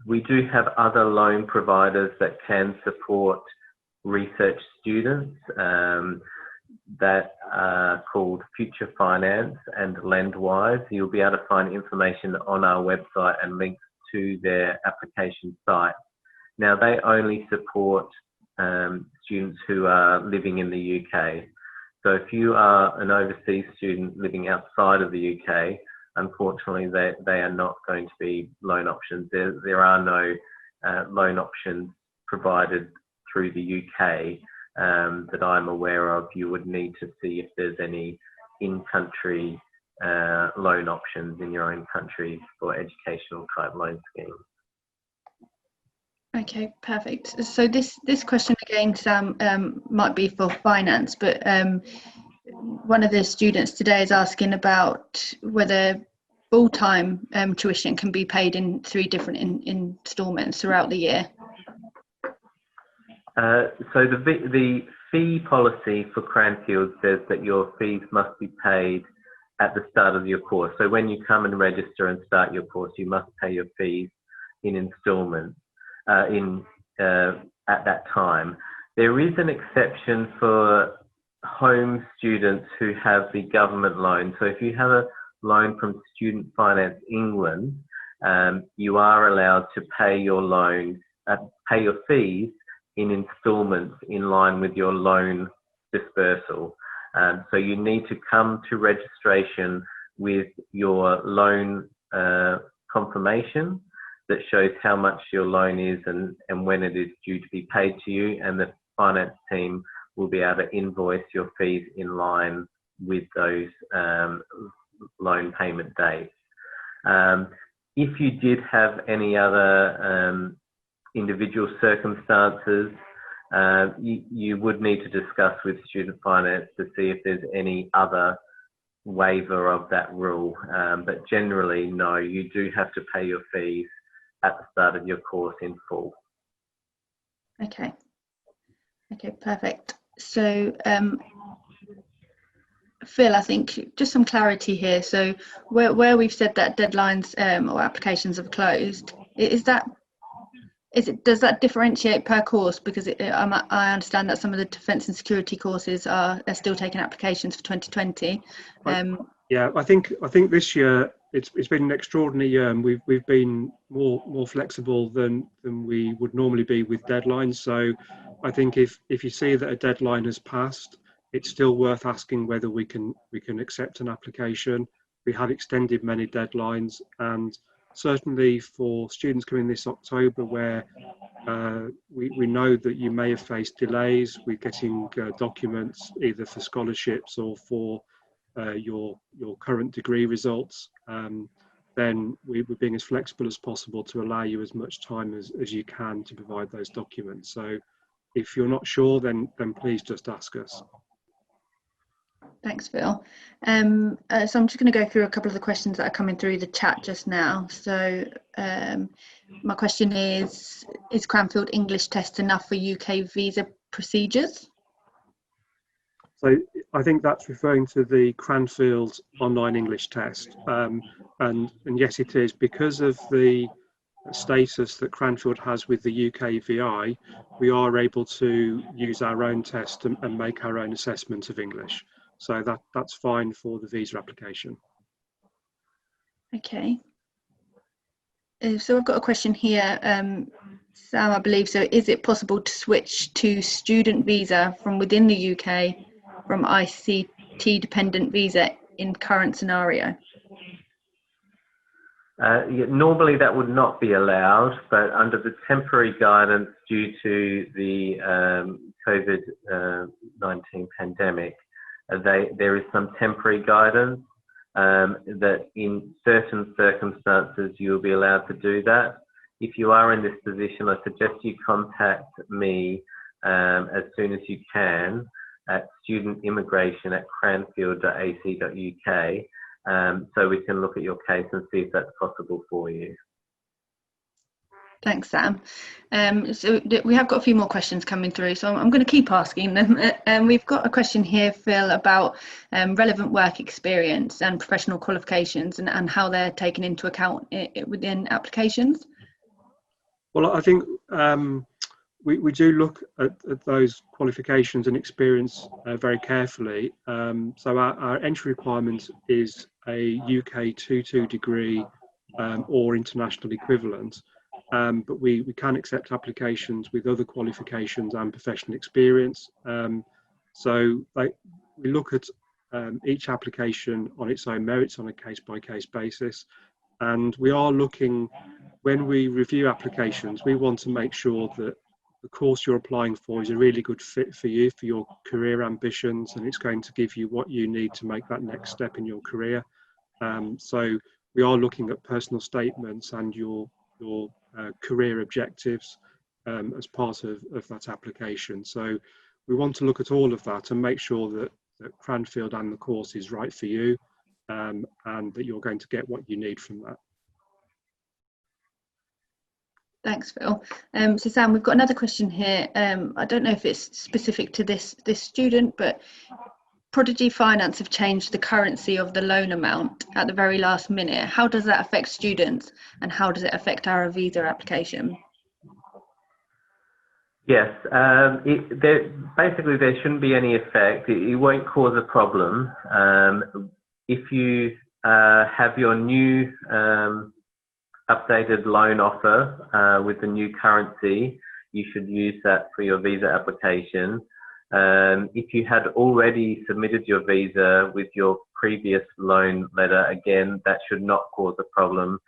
We do have other loan providers that can support research students that are called Future Finance and Lendwise. You'll be able to find information on our website and links to their application site. Now, they only support students who are living in the UK. So if you are an overseas student living outside of the UK, unfortunately, they are not going to be loan options. There are no loan options provided through the UK that I'm aware of. You would need to see if there's any in-country loan options in your own country for educational type loan schemes. Okay, perfect. So this question again, Sam, might be for finance, but one of the students today is asking about whether full-time tuition can be paid in 3 different instalments throughout the year. So the fee policy for Cranfield says that your fees must be paid at the start of your course. So when you come and register and start your course, you must pay your fees in instalments at that time. There is an exception for home students who have the government loan. So if you have a loan from Student Finance England, you are allowed to pay your loan, pay your fees in instalments in line with your loan dispersal. So you need to come to registration with your loan confirmation that shows how much your loan is and when it is due to be paid to you, and the finance team will be able to invoice your fees in line with those loan payment dates. If you did have any other individual circumstances, you would need to discuss with Student Finance to see if there's any other waiver of that rule. But generally, no, you do have to pay your fees at the start of your course in full. Okay, perfect. So Phil, I think just some clarity here. So where we've said that deadlines or applications have closed, does that differentiate per course? Because I understand that some of the defence and security courses are still taking applications for 2020. Yeah, I think this year it's been an extraordinary year, and we've been more flexible than we would normally be with deadlines. So I think if you see that a deadline has passed, it's still worth asking whether we can accept an application. We have extended many deadlines, and certainly for students coming this October, where we know that you may have faced delays with getting documents either for scholarships or for your current degree results, then we're being as flexible as possible to allow you as much time as you can to provide those documents. So if you're not sure, then please just ask us. Thanks, Phil. So I'm just going to go through a couple of the questions that are coming through the chat just now. So my question is Cranfield English test enough for UK visa procedures? So I think that's referring to the Cranfield online English test. And yes, it is. Because of the status that Cranfield has with the UK VI, we are able to use our own test and make our own assessment of English. So that's fine for the visa application. Okay. So I've got a question here, Sam, I believe. So is it possible to switch to student visa from within the UK from ICT dependent visa in current scenario? Yeah, normally that would not be allowed, but under the temporary guidance due to the COVID-19 pandemic, there is some temporary guidance. that in certain circumstances you'll be allowed to do that. If you are in this position, I suggest you contact me as soon as you can at studentimmigration@cranfield.ac.uk, so we can look at your case and see if that's possible for you. Thanks, Sam. So we have got a few more questions coming through, so I'm going to keep asking them. We've got a question here, Phil, about relevant work experience and professional qualifications and how they're taken into account within applications. Well, I think we do look at those qualifications and experience very carefully. So our entry requirement is a UK 2-2 degree or international equivalent. But we can accept applications with other qualifications and professional experience. So we look at each application on its own merits on a case-by-case basis. And we are looking, when we review applications, we want to make sure that the course you're applying for is a really good fit for you, for your career ambitions, and it's going to give you what you need to make that next step in your career. So we are looking at personal statements and your career objectives as part of that application. So we want to look at all of that and make sure that Cranfield and the course is right for you, and that you're going to get what you need from that. Thanks, Phil. So Sam, we've got another question here. I don't know if it's specific to this student, but Prodigy Finance have changed the currency of the loan amount at the very last minute. How does that affect students, and how does it affect our visa application? Yes, basically there shouldn't be any effect. It won't cause a problem. If you have your new updated loan offer with the new currency, you should use that for your visa application. If you had already submitted your visa with your previous loan letter, again, that should not cause a problem.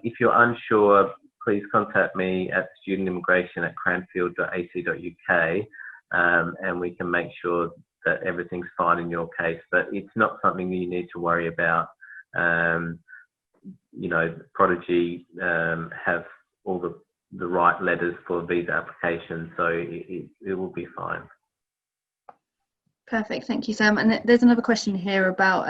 If you're unsure, please contact me at studentimmigration@cranfield.ac.uk, and we can make sure that everything's fine in your case. But it's not something you need to worry about. You know, Prodigy have all the right letters for visa application, so it will be fine. Perfect, thank you, Sam. And there's another question here about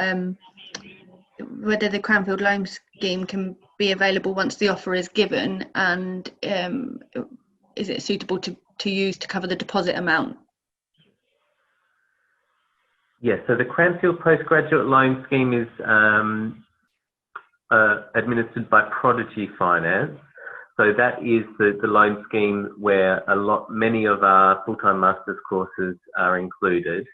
whether the Cranfield loan scheme can be available once the offer is given, and is it suitable to use to cover the deposit amount? Yes, so the Cranfield Postgraduate Loan Scheme is administered by Prodigy Finance. So that is the loan scheme where many of our full-time master's courses are included.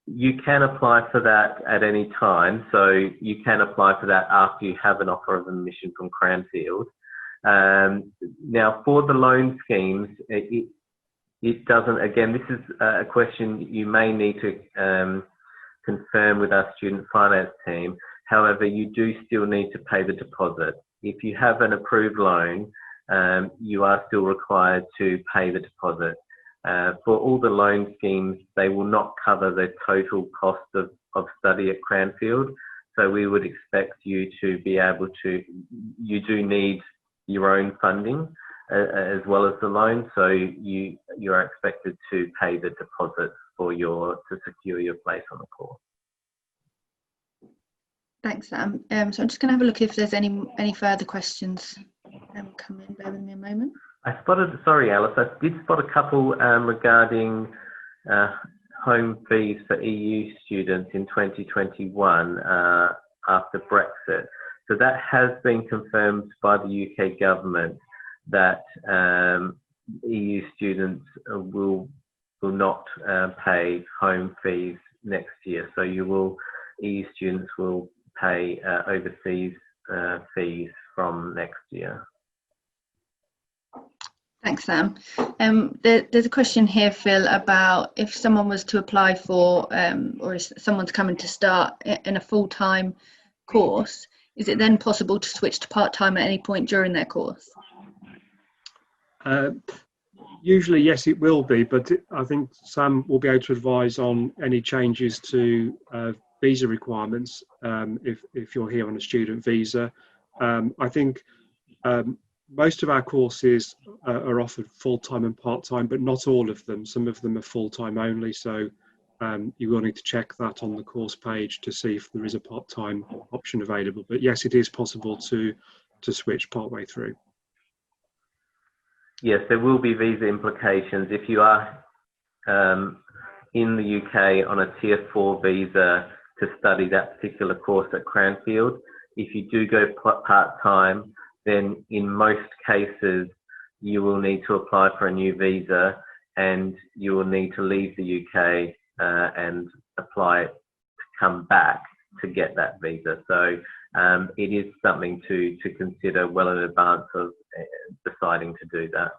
You can apply for that at any time. So you can apply for that after you have an offer of admission from Cranfield. Now for the loan schemes, it doesn't, again, this is a question you may need to confirm with our student finance team. However, you do still need to pay the deposit. If you have an approved loan, you are still required to pay the deposit. For all the loan schemes, they will not cover the total cost of study at Cranfield. So we would expect you to be able to, you do need your own funding as well as the loan. So you are expected to pay the deposit to secure your place on the course. Thanks, Sam. So I'm just going to have a look if there's any further questions come in. Bear with me a moment. Sorry, Alice, I did spot a couple regarding home fees for EU students in 2021 after Brexit. So that has been confirmed by the UK government that EU students will not pay home fees next year. So EU students will pay overseas fees from next year. Thanks, Sam. There's a question here, Phil, about if someone was to apply for, or if someone's coming to start in a full-time course, is it then possible to switch to part-time at any point during their course? Usually, yes, it will be, but I think Sam will be able to advise on any changes to visa requirements if you're here on a student visa. I think most of our courses are offered full-time and part-time, but not all of them. Some of them are full-time only, so you will need to check that on the course page to see if there is a part-time option available. But yes, it is possible to switch partway through. Yes, there will be visa implications if you are in the UK on a Tier 4 visa to study that particular course at Cranfield. If you do go part-time, then in most cases you will need to apply for a new visa, and you will need to leave the UK and apply to come back to get that visa. So it is something to consider well in advance of deciding to do that.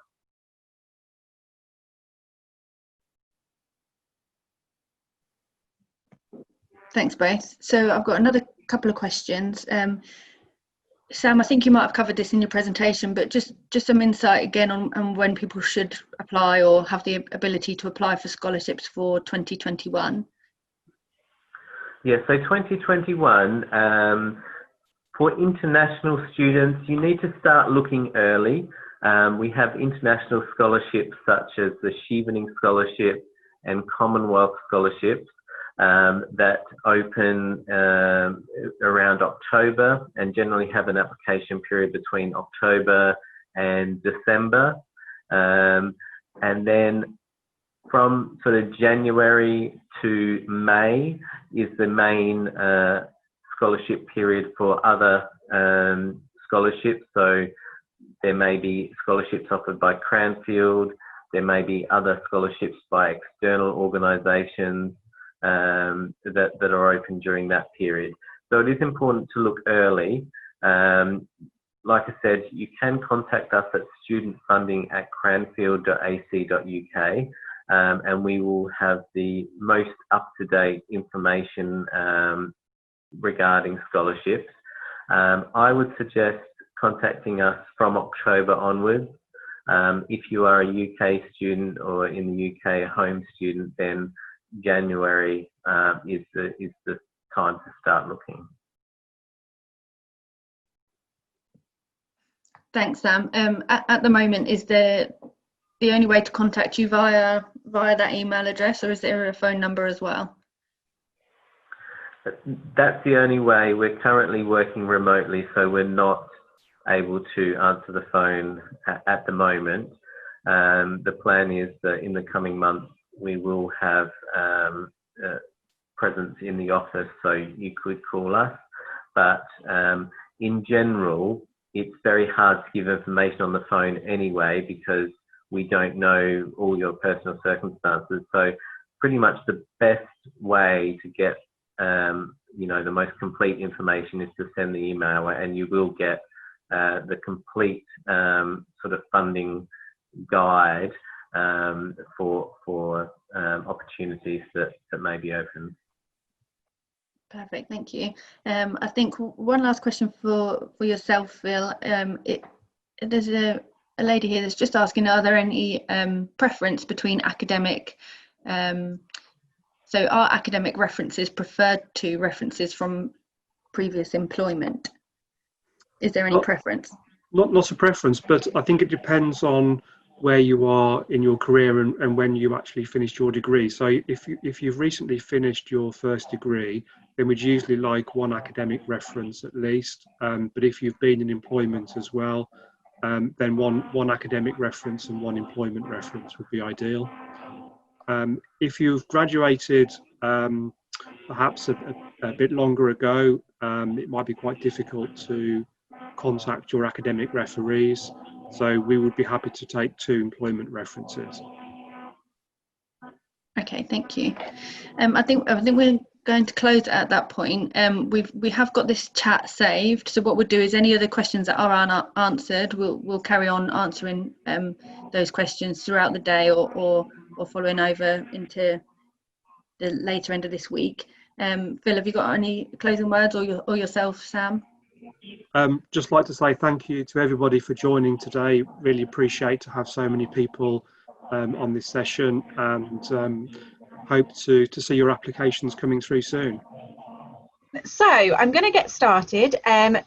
Thanks, both. So I've got another couple of questions. Sam, I think you might have covered this in your presentation, but just some insight again on when people should apply or have the ability to apply for scholarships for 2021. Yeah, so 2021, for international students, you need to start looking early. We have international scholarships such as the Chevening Scholarship and Commonwealth Scholarships that open around October and generally have an application period between October and December. And then from sort of January to May is the main scholarship period for other scholarships. So there may be scholarships offered by Cranfield, there may be other scholarships by external organisations that are open during that period. So it is important to look early. Like I said, you can contact us at studentfunding@cranfield.ac.uk, and we will have the most up-to-date information regarding scholarships. I would suggest contacting us from October onwards. If you are a UK student or in the UK a home student, then January is the time to start looking. Thanks, Sam. At the moment, is the only way to contact you via that email address, or is there a phone number as well? That's the only way. We're currently working remotely, so we're not able to answer the phone at the moment. The plan is that in the coming months we will have presence in the office, so you could call us. But in general, it's very hard to give information on the phone anyway, because we don't know all your personal circumstances. So pretty much the best way to get the most complete information is to send the email, and you will get the complete sort of funding guide for opportunities that may be open. Perfect, thank you. I think one last question for yourself, Phil. There's a lady here that's just asking, are there any preference between academic, so are academic references preferred to references from previous employment? Is there any preference? Not a preference, but I think it depends on where you are in your career and when you actually finished your degree. So if you've recently finished your first degree, then we'd usually like one academic reference at least. But if you've been in employment as well, then one academic reference and one employment reference would be ideal. If you've graduated perhaps a bit longer ago, it might be quite difficult to contact your academic referees. So we would be happy to take 2 employment references. Okay, thank you. I think we're going to close at that point. We have got this chat saved, so what we'll do is any other questions that are unanswered, we'll carry on answering those questions throughout the day or following over into the later end of this week. Phil, have you got any closing words, or yourself, Sam? Just like to say thank you to everybody for joining today. Really appreciate to have so many people on this session, and hope to see your applications coming through soon. So I'm going to get started.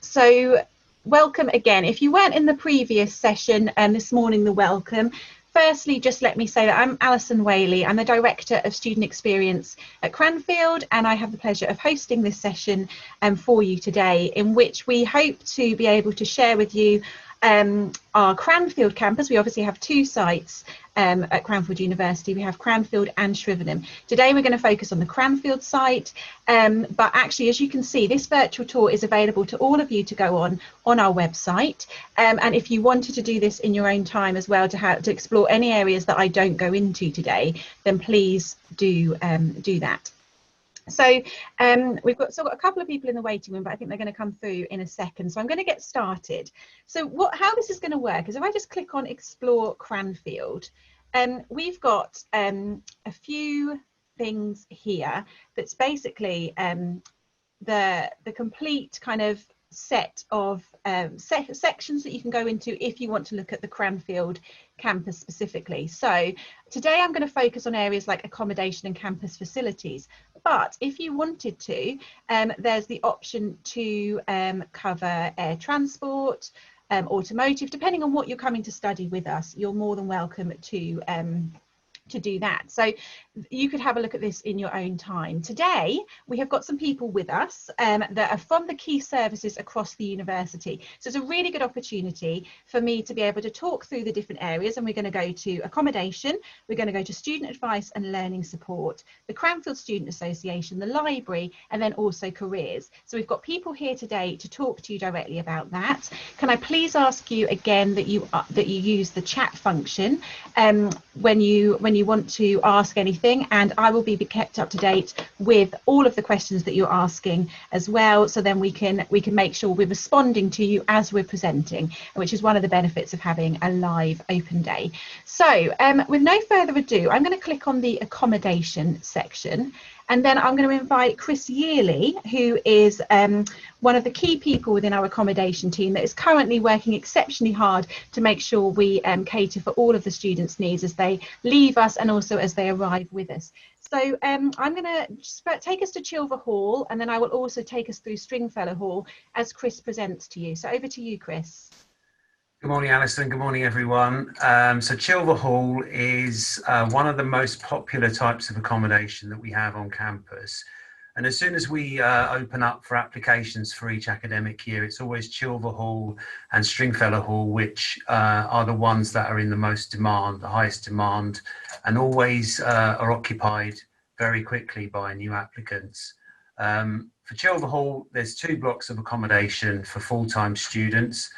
So welcome again. If you weren't in the previous session this morning, the welcome. Firstly, just let me say that I'm Alison Whaley. I'm the Director of Student Experience at Cranfield, and I have the pleasure of hosting this session for you today, in which we hope to be able to share with you our Cranfield campus. We obviously have two sites at Cranfield University. We have Cranfield and Shrivenham. Today we're going to focus on the Cranfield site, but actually, as you can see, this virtual tour is available to all of you to go on our website, and if you wanted to do this in your own time as well, to explore any areas that I don't go into today, then please do that. So we've still got a couple of people in the waiting room, but I think they're going to come through in a second. So I'm going to get started. So how this is going to work is if I just click on Explore Cranfield, we've got a few things here that's basically the complete kind of set of sections that you can go into if you want to look at the Cranfield campus specifically. So today I'm going to focus on areas like accommodation and campus facilities, but if you wanted to, there's the option to cover air transport, automotive. Depending on what you're coming to study with us, you're more than welcome to do that. So you could have a look at this in your own time. Today we have got some people with us that are from the key services across the university, so it's a really good opportunity for me to be able to talk through the different areas, and we're going to go to accommodation, we're going to go to student advice and learning support, the Cranfield Student Association, the library, and then also careers. So we've got people here today to talk to you directly about that. Can I please ask you again that you use the chat function when you want to ask anything, and I will be kept up to date with all of the questions that you're asking as well, so then we can make sure we're responding to you as we're presenting, which is one of the benefits of having a live open day. So with no further ado, I'm going to click on the accommodation section, and then I'm going to invite Chris Yearley, who is one of the key people within our accommodation team that is currently working exceptionally hard to make sure we cater for all of the students' needs as they leave us and also as they arrive with us. So I'm going to take us to Chilver Hall, and then I will also take us through Stringfellow Hall as Chris presents to you. So over to you, Chris. Good morning, Alison. Good morning, everyone. So Chilver Hall is one of the most popular types of accommodation that we have on campus. And as soon as we open up for applications for each academic year, it's always Chilver Hall and Stringfellow Hall, which are the ones that are in the most demand, the highest demand, and always are occupied very quickly by new applicants. For Chilver Hall, there's 2 blocks of accommodation for full-time students.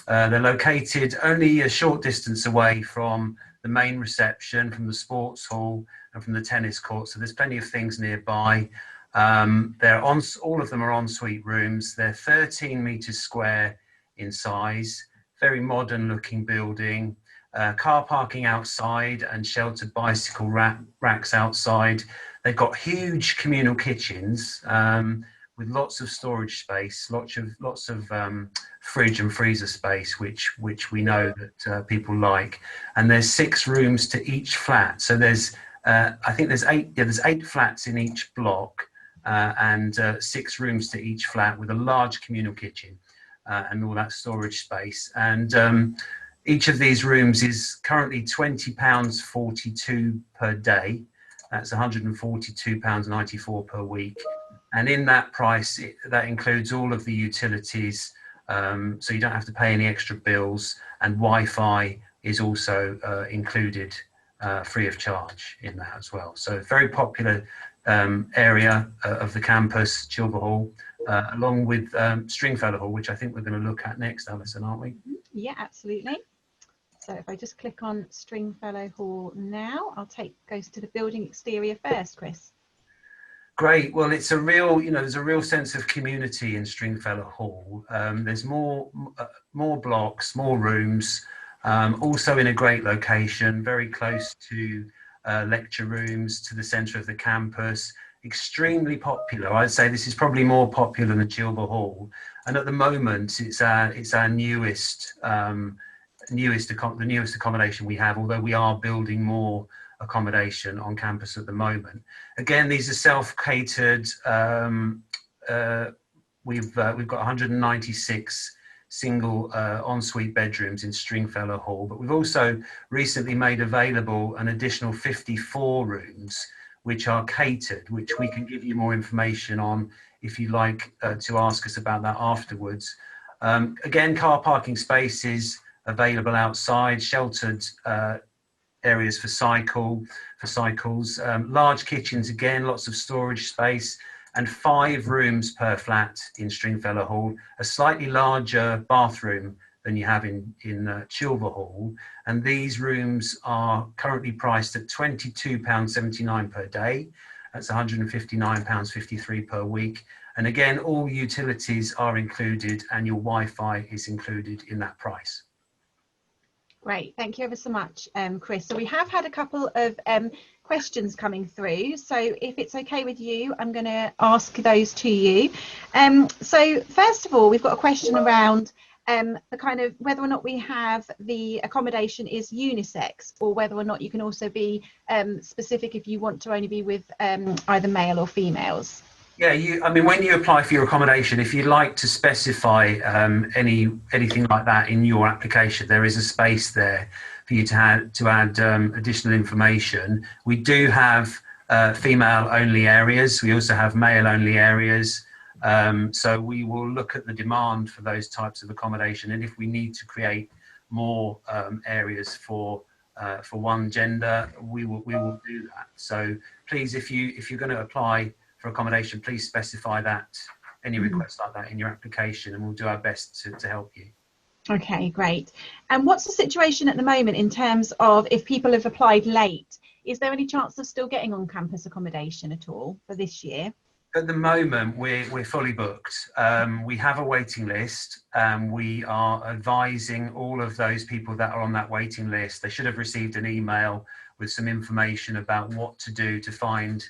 They're located only a short distance away from the main reception, from the sports hall and from the tennis court, so there's plenty of things nearby. All of them are ensuite rooms. They're 13 metres square in size, very modern looking building, car parking outside and sheltered bicycle racks outside. They've got huge communal kitchens with lots of storage space, lots of fridge and freezer space, which we know that people like. And there's 6 rooms to each flat. So there's I think there's 8 flats in each block, and 6 rooms to each flat with a large communal kitchen and all that storage space. And each of these rooms is currently £20.42 per day. That's £142.94 per week. And in that price, that includes all of the utilities, so you don't have to pay any extra bills, and Wi-Fi is also included free of charge in that as well. So very popular area of the campus, Chilver Hall, along with Stringfellow Hall, which I think we're going to look at next, Alison, aren't we? Yeah, absolutely. So if I just click on Stringfellow Hall now, goes to the building exterior first, Chris. Great. Well, it's a real, there's a real sense of community in Stringfellow Hall. There's more blocks, more rooms, also in a great location, very close to lecture rooms, to the centre of the campus. Extremely popular. I'd say this is probably more popular than Chilver Hall, and at the moment it's our newest accommodation we have, although we are building more accommodation on campus at the moment. Again, these are self-catered we've got 196 single ensuite bedrooms in Stringfellow Hall, but we've also recently made available an additional 54 rooms which are catered, which we can give you more information on if you'd like to ask us about that afterwards. Again, car parking spaces available outside, sheltered areas for cycles, large kitchens, again, lots of storage space, and 5 rooms per flat in Stringfellow Hall, a slightly larger bathroom than you have in Chilver Hall. And these rooms are currently priced at £22.79 per day. That's £159.53 per week. And again, all utilities are included and your Wi-Fi is included in that price. Great, thank you ever so much, Chris. So we have had a couple of questions coming through. So if it's okay with you, I'm going to ask those to you. So first of all, we've got a question around the kind of whether or not we have the accommodation is unisex, or whether or not you can also be specific if you want to only be with either male or females. Yeah, I mean, when you apply for your accommodation, if you'd like to specify anything like that in your application, there is a space there for you to add additional information. We do have female-only areas. We also have male-only areas. So we will look at the demand for those types of accommodation, and if we need to create more areas for one gender, we will do that. So please, if you're going to apply for accommodation, please specify that, any requests like that in your application, and we'll do our best to help you. Okay, great. And what's the situation at the moment in terms of if people have applied late? Is there any chance of still getting on-campus accommodation at all for this year? At the moment, we're fully booked. We have a waiting list. We are advising all of those people that are on that waiting list. They should have received an email with some information about what to do to find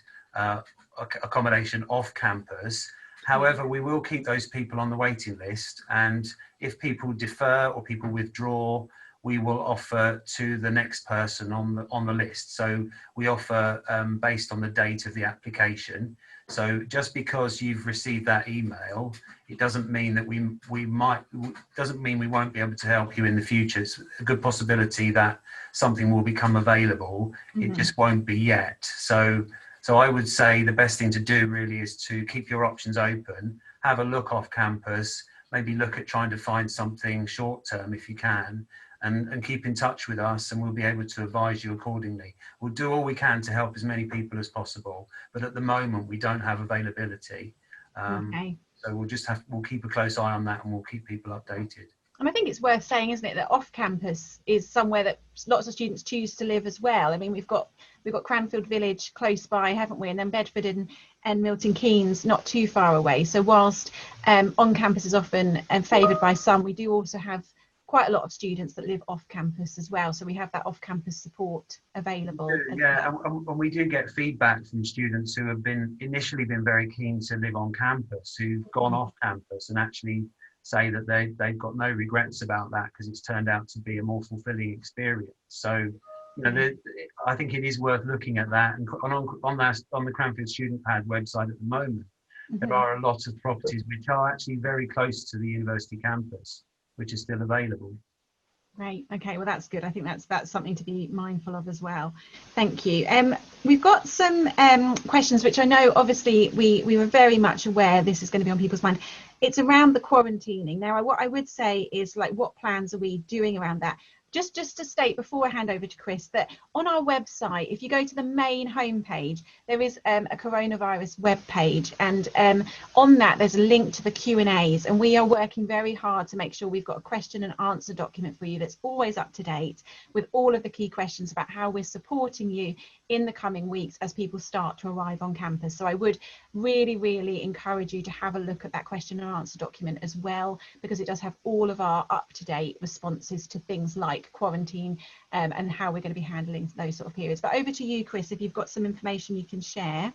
accommodation off campus. However, we will keep those people on the waiting list, and if people defer or people withdraw, we will offer to the next person on the list. So we offer based on the date of the application. So just because you've received that email, it doesn't mean that we won't be able to help you in the future. It's a good possibility that something will become available. It just won't be yet. So I would say the best thing to do really is to keep your options open, have a look off campus, maybe look at trying to find something short term if you can, and keep in touch with us, and we'll be able to advise you accordingly. We'll do all we can to help as many people as possible, but at the moment we don't have availability. Okay. So we'll keep a close eye on that, and we'll keep people updated. And I think it's worth saying, isn't it, that off campus is somewhere that lots of students choose to live as well. I mean, we've got Cranfield Village close by, haven't we? And then Bedford and Milton Keynes not too far away. So whilst on campus is often favoured by some, we do also have quite a lot of students that live off campus as well. So we have that off campus support available. Yeah, and we do get feedback from students who have initially been very keen to live on campus, who've gone off campus and actually say that they've got no regrets about that because it's turned out to be a more fulfilling experience. So, you know, I think it is worth looking at that. And on the Cranfield Student Pad website at the moment, there are a lot of properties which are actually very close to the university campus, which is still available. Right. Okay. Well, that's good. I think that's something to be mindful of as well. Thank you. We've got some questions which I know obviously we were very much aware this is going to be on people's mind. It's around the quarantining. Now, what I would say is, like, what plans are we doing around that? Just to state before I hand over to Chris that on our website, if you go to the main homepage, there is a coronavirus web page, and on that there's a link to the Q&As, and we are working very hard to make sure we've got a question and answer document for you that's always up to date with all of the key questions about how we're supporting you in the coming weeks as people start to arrive on campus. So I would really encourage you to have a look at that question and answer document as well, because it does have all of our up-to-date responses to things like quarantine and how we're going to be handling those sort of periods. But over to you, Chris, if you've got some information you can share.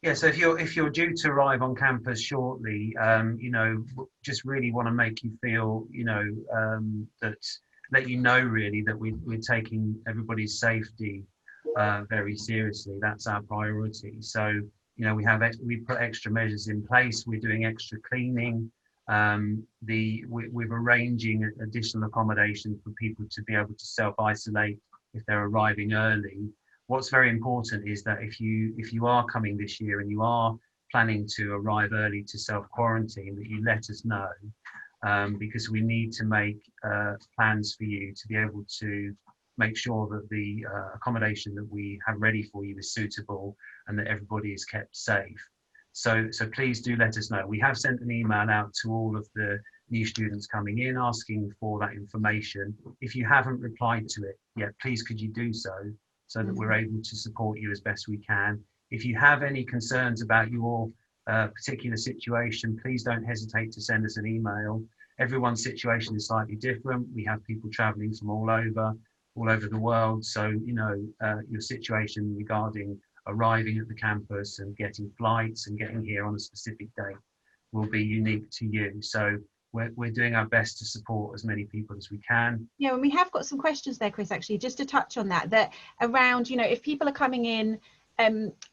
Yeah, so if you're due to arrive on campus shortly, you know, just really want to make you feel, you know, let you know really that we're taking everybody's safety very seriously. That's our priority. So, we put extra measures in place. We're doing extra cleaning. We're arranging additional accommodation for people to be able to self-isolate if they're arriving early. What's very important is that if you are coming this year and you are planning to arrive early to self-quarantine, that you let us know, because we need to make plans for you to be able to make sure that the accommodation that we have ready for you is suitable and that everybody is kept safe. So please do let us know. We have sent an email out to all of the new students coming in asking for that information. If you haven't replied to it yet, please could you do so that we're able to support you as best we can. If you have any concerns about your particular situation, please don't hesitate to send us an email. Everyone's situation is slightly different. We have people traveling from all over the world. So, your situation regarding arriving at the campus and getting flights and getting here on a specific date will be unique to you. So we're doing our best to support as many people as we can. Yeah, and we have got some questions there, Chris, actually, just to touch on that around, if people are coming in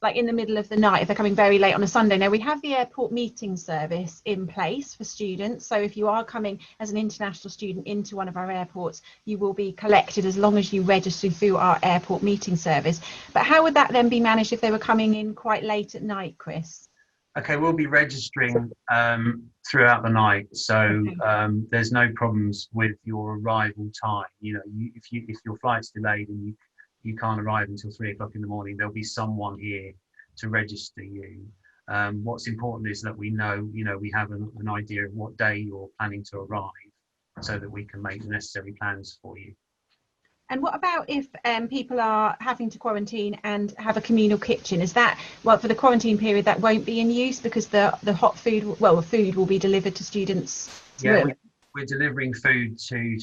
like in the middle of the night, if they're coming very late on a Sunday. Now we have the airport meeting service in place for students. So if you are coming as an international student into one of our airports, you will be collected as long as you register through our airport meeting service. But how would that then be managed if they were coming in quite late at night, Chris? Okay, we'll be registering throughout the night, so there's no problems with your arrival time. If your flight's delayed and you can't arrive until 3 o'clock in the morning, there'll be someone here to register you. What's important is that we know, we have an idea of what day you're planning to arrive so that we can make the necessary plans for you. And what about if people are having to quarantine and have a communal kitchen? Is that, well, for the quarantine period, that won't be in use because the hot food, the food will be delivered to students? Yeah, we're delivering food to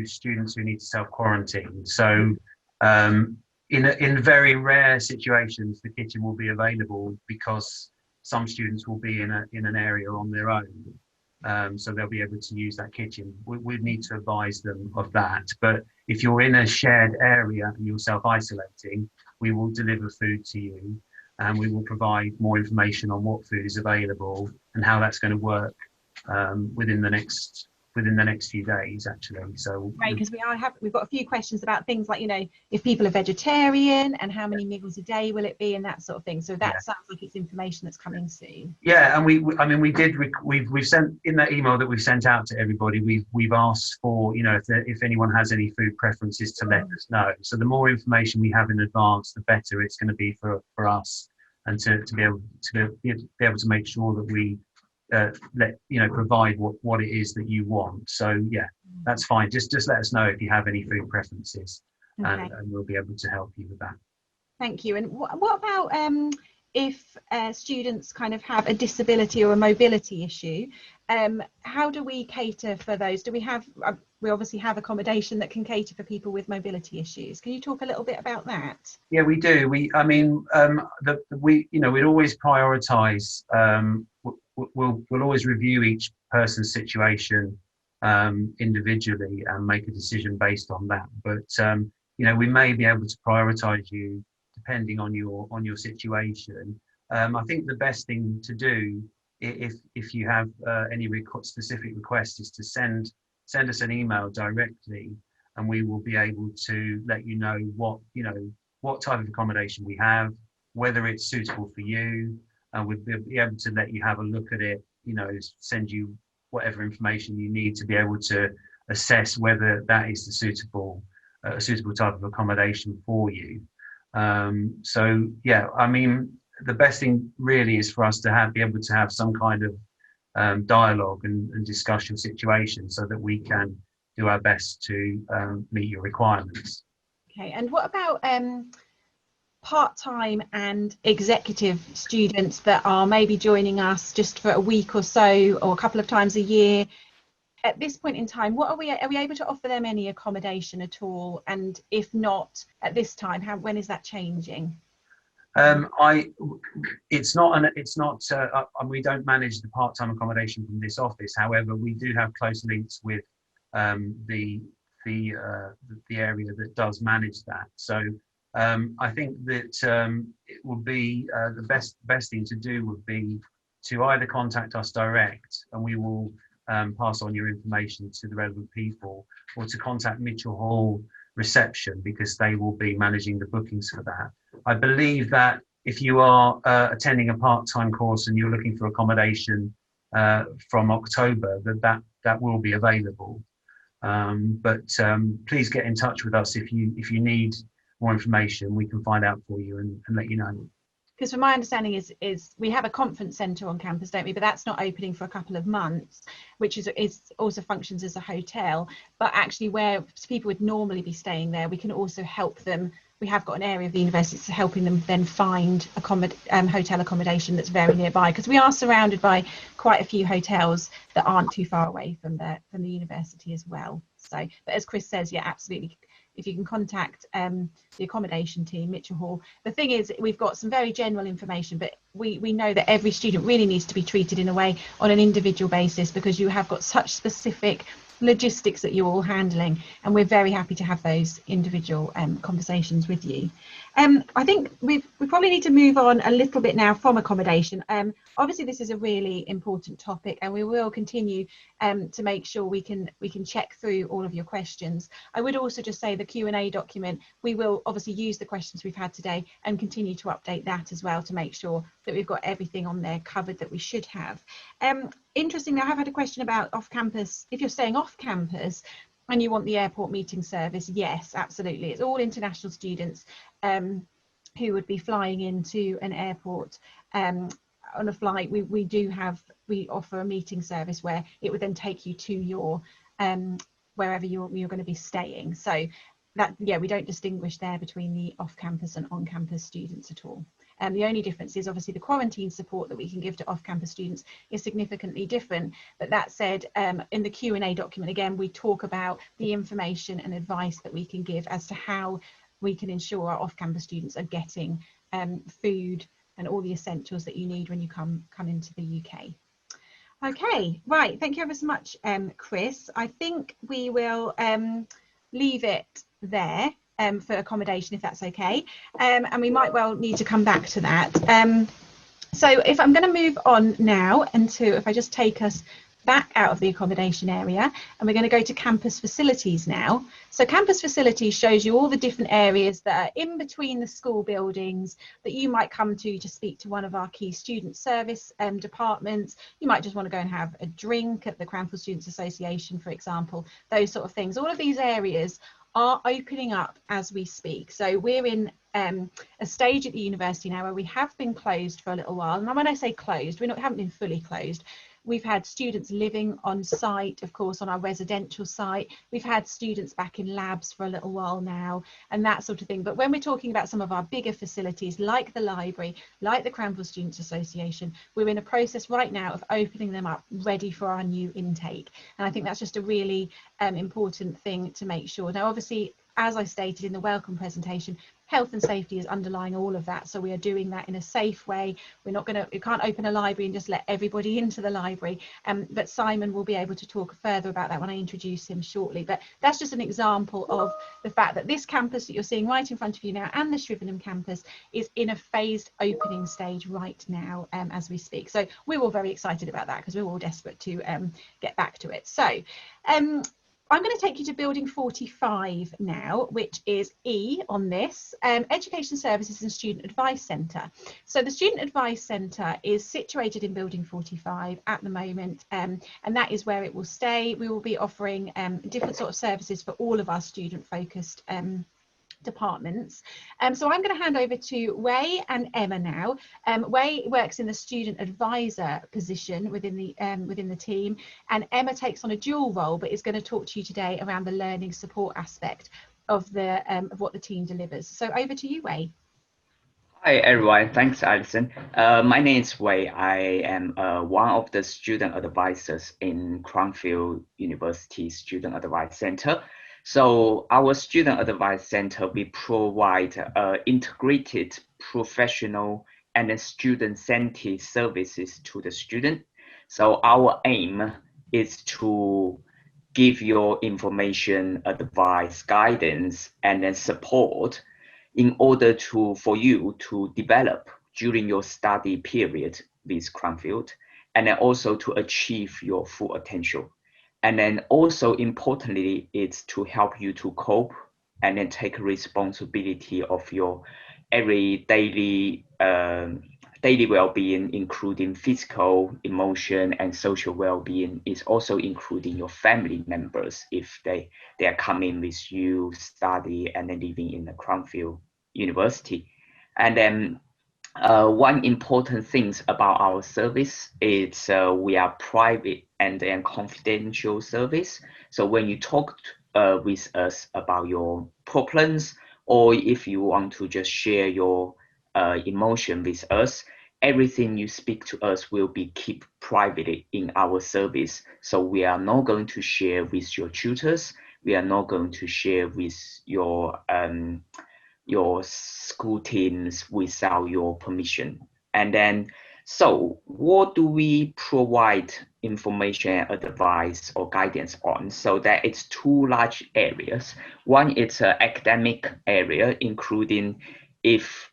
students who need to self-quarantine. So in very rare situations, the kitchen will be available because some students will be in an area on their own. So they'll be able to use that kitchen. We'd need to advise them of that. But if you're in a shared area and you're self-isolating, we will deliver food to you and we will provide more information on what food is available and how that's going to work within the next few days, actually. So right, because we've got a few questions about things like, if people are vegetarian and how many meals a day will it be and that sort of thing. So that sounds like it's information that's coming soon. Yeah, and we've sent in that email that we've sent out to everybody. We've asked for, if anyone has any food preferences to let us know. So the more information we have in advance, the better it's going to be for us, and to be able to make sure that we provide what it is that you want. So yeah, that's fine. Just let us know if you have any food preferences, and we'll be able to help you with that. Thank you. And what about if students kind of have a disability or a mobility issue? How do we cater for those? Do we have? We obviously have accommodation that can cater for people with mobility issues. Can you talk a little bit about that? Yeah, we do. We'd always prioritise. We'll always review each person's situation individually and make a decision based on that. But we may be able to prioritise you depending on your situation. I think the best thing to do, if you have any specific requests, is to send us an email directly, and we will be able to let you know what type of accommodation we have, whether it's suitable for you. And we'll be able to let you have a look at it, send you whatever information you need to be able to assess whether that is a suitable type of accommodation for you. So yeah, the best thing really is for us to be able to have some kind of dialogue and discuss your situation so that we can do our best to meet your requirements. Okay, and what about part-time and executive students that are maybe joining us just for a week or so or a couple of times a year? At this point in time, are we able to offer them any accommodation at all? And if not at this time, when is that changing? It's not. We don't manage the part-time accommodation from this office. However, we do have close links with the area that does manage that. So I think that it would be the best thing to do would be to either contact us direct, and we will pass on your information to the relevant people, or to contact Mitchell Hall reception, because they will be managing the bookings for that. I believe that if you are attending a part-time course and you're looking for accommodation from October, that will be available. But please get in touch with us if you need more information. We can find out for you and let you know. Because from my understanding is we have a conference centre on campus, don't we? But that's not opening for a couple of months, which is also functions as a hotel. But actually, where people would normally be staying there, we can also help them. We have got an area of the university that's helping them then find hotel accommodation that's very nearby, because we are surrounded by quite a few hotels that aren't too far away from the university as well. So, but as Chris says, yeah, absolutely. If you can contact the accommodation team, Mitchell Hall. The thing is, we've got some very general information, but we know that every student really needs to be treated in a way on an individual basis, because you have got such specific logistics that you're all handling, and we're very happy to have those individual conversations with you. I think we probably need to move on a little bit now from accommodation. Obviously this is a really important topic, and we will continue to make sure we can check through all of your questions. I would also just say the Q&A document, we will obviously use the questions we've had today and continue to update that as well, to make sure that we've got everything on there covered that we should have. Interestingly, I have had a question about off campus. If you're staying off campus and you want the airport meeting service, yes, absolutely. It's all international students who would be flying into an airport on a flight. We offer a meeting service where it would then take you to your wherever you're going to be staying. So that, yeah, we don't distinguish there between the off-campus and on-campus students at all. The only difference is obviously the quarantine support that we can give to off-campus students is significantly different. But that said, in the Q&A document, again, we talk about the information and advice that we can give as to how we can ensure our off-campus students are getting food and all the essentials that you need when you come into the UK. Okay, right, thank you ever so much, Chris. I think we will leave it there for accommodation, if that's okay, and we might well need to come back to that. So if I'm going to move on now into, if I just take us back out of the accommodation area, and we're going to go to campus facilities now. So campus facilities shows you all the different areas that are in between the school buildings that you might come to speak to one of our key student service departments. You might just want to go and have a drink at the Cranfield Students Association, for example, those sort of things. All of these areas are opening up as we speak. So we're in a stage at the university now where we have been closed for a little while. And when I say closed, haven't been fully closed. We've had students living on site, of course, on our residential site. We've had students back in labs for a little while now, and that sort of thing. But when we're talking about some of our bigger facilities, like the library, like the Cranfield Students Association, we're in a process right now of opening them up, ready for our new intake. And I think that's just a really important thing to make sure. Now, obviously, as I stated in the welcome presentation, health and safety is underlying all of that. So we are doing that in a safe way. We can't open a library and just let everybody into the library. But Simon will be able to talk further about that when I introduce him shortly. But that's just an example of the fact that this campus that you're seeing right in front of you now, and the Shrivenham campus, is in a phased opening stage right now as we speak. So we're all very excited about that, because we're all desperate to get back to it. So I'm going to take you to building 45 now, which is E on this, Education Services and Student Advice Centre. So the Student Advice Centre is situated in building 45 at the moment, and that is where it will stay. We will be offering different sort of services for all of our student focused departments. So I'm going to hand over to Wei and Emma now. Wei works in the student advisor position within the team, and Emma takes on a dual role, but is going to talk to you today around the learning support aspect of what the team delivers. So over to you, Wei. Hi everyone, thanks Alison. My name is Wei. I am one of the student advisors in Cranfield University Student Advice Center. So our Student Advice Center, we provide integrated, professional, and student-centered services to the student. So our aim is to give your information, advice, guidance, and then support in order for you to develop during your study period with Cranfield, and then also to achieve your full potential. And then also importantly, it's to help you to cope and then take responsibility of your every daily well-being, including physical, emotion, and social well-being. Is also including your family members if they are coming with you, study and then living in the Cranfield University. And then one important thing about our service is we are private and then confidential service. So when you talk with us about your problems, or if you want to just share your emotion with us, everything you speak to us will be kept privately in our service. So we are not going to share with your tutors. We are not going to share with your school teams without your permission. And then, so what do we provide information, advice, or guidance on? So that it's two large areas. One is an academic area, including if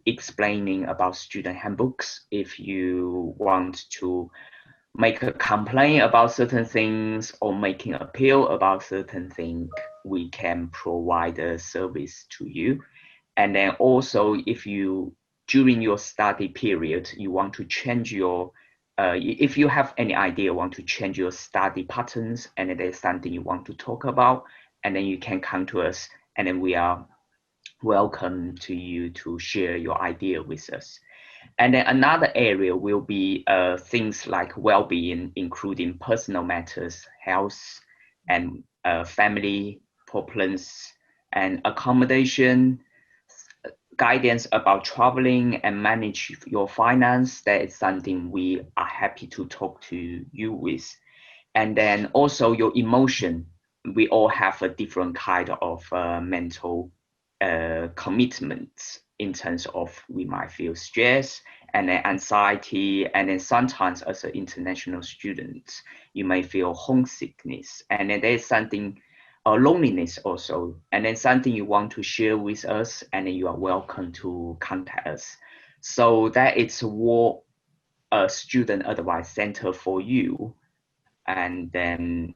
explaining about student handbooks, if you want to make a complaint about certain things or making appeal about certain things, we can provide a service to you. And then also if you, during your study period, you want to change your, if you have any idea, want to change your study patterns, and there's something you want to talk about, and then you can come to us, and then we are welcome to you to share your idea with us. And then another area will be things like well-being, including personal matters, health, and family problems, and accommodation, guidance about traveling and manage your finance. That is something we are happy to talk to you with. And then also your emotion. We all have a different kind of mental commitments in terms of we might feel stress and then anxiety, and then sometimes as an international student, you may feel homesickness, and then there's something loneliness also, and then something you want to share with us, and then you are welcome to contact us. So that is what a student advice center for you. And then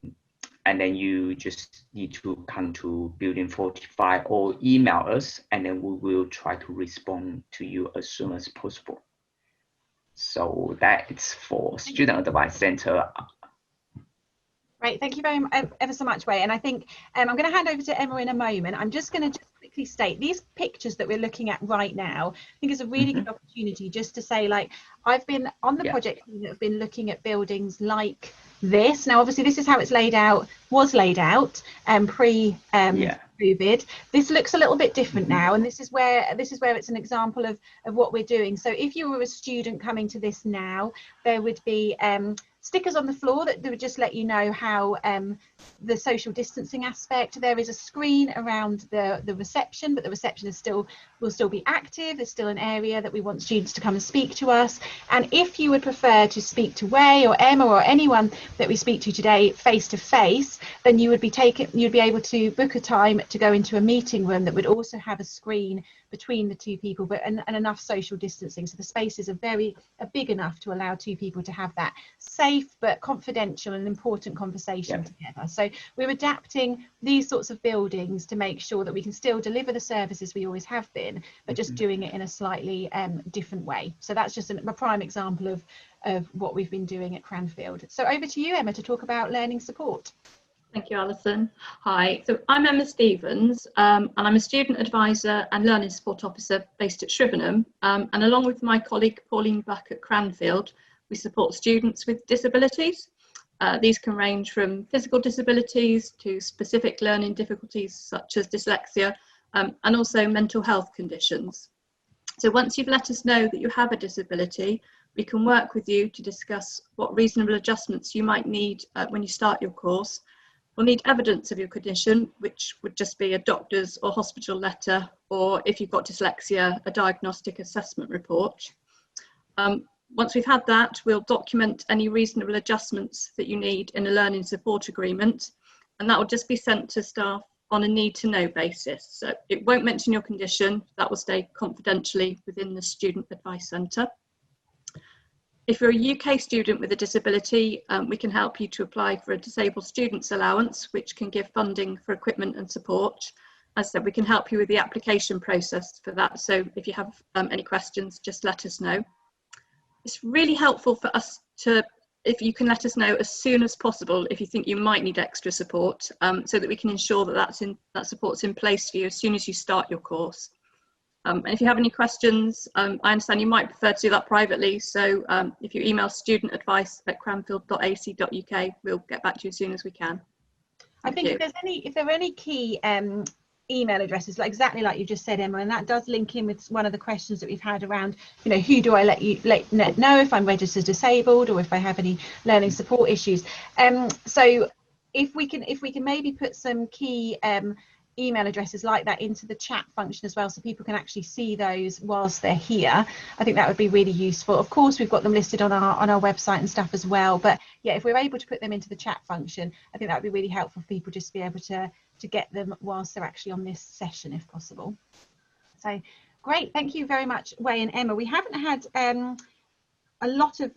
you just need to come to Building 45 or email us, and then we will try to respond to you as soon as possible. So that is for Student Advice Center. Great, thank you very much, ever so much, Wei. And I think I'm going to hand over to Emma in a moment. I'm just going to quickly state these pictures that we're looking at right now. I think it's a really good opportunity just to say, like, I've been on the project team that have been looking at buildings like this. Now, obviously, this is how it's laid out, was laid out pre-COVID. This looks a little bit different now, and this is where it's an example of what we're doing. So if you were a student coming to this now, there would be stickers on the floor that would just let you know how the social distancing aspect. There is a screen around the reception, but the reception will still be active. There's still an area that we want students to come and speak to us. And if you would prefer to speak to Wei or Emma or anyone that we speak to today face to face, then you'd be able to book a time to go into a meeting room that would also have a screen between the two people, but and enough social distancing, so the spaces are big enough to allow two people to have that safe but confidential and important conversation together. So we're adapting these sorts of buildings to make sure that we can still deliver the services we always have been, but just doing it in a slightly different way. So that's just a prime example of what we've been doing at Cranfield. So over to you, Emma, to talk about learning support. Thank you, Alison. Hi, so I'm Emma Stevens, and I'm a student advisor and learning support officer based at Shrivenham. And along with my colleague Pauline Buck at Cranfield, we support students with disabilities. These can range from physical disabilities to specific learning difficulties such as dyslexia, and also mental health conditions. So once you've let us know that you have a disability, we can work with you to discuss what reasonable adjustments you might need when you start your course. We'll need evidence of your condition, which would just be a doctor's or hospital letter, or if you've got dyslexia, a diagnostic assessment report. Once we've had that, we'll document any reasonable adjustments that you need in a learning support agreement, and that will just be sent to staff on a need-to-know basis. So it won't mention your condition, that will stay confidentially within the Student Advice Centre. If you're a UK student with a disability, we can help you to apply for a Disabled Students Allowance, which can give funding for equipment and support. As I said, we can help you with the application process for that. So if you have any questions, just let us know. It's really helpful for us to, if you can let us know as soon as possible if you think you might need extra support, so that we can ensure that that support's in place for you as soon as you start your course. And if you have any questions, I understand you might prefer to do that privately, so if you email studentadvice@cranfield.ac.uk, we'll get back to you as soon as we can. I think if there are any key email addresses, exactly like you just said, Emma, and that does link in with one of the questions that we've had around, you know, who do I let know if I'm registered disabled or if I have any learning support issues. So if we can maybe put some key email addresses like that into the chat function as well, so people can actually see those whilst they're here, I think that would be really useful. Of course, we've got them listed on our website and stuff as well, but yeah, if we're able to put them into the chat function, I think that would be really helpful for people just to be able to get them whilst they're actually on this session, if possible. So great, thank you very much, Wei and Emma. We haven't had a lot of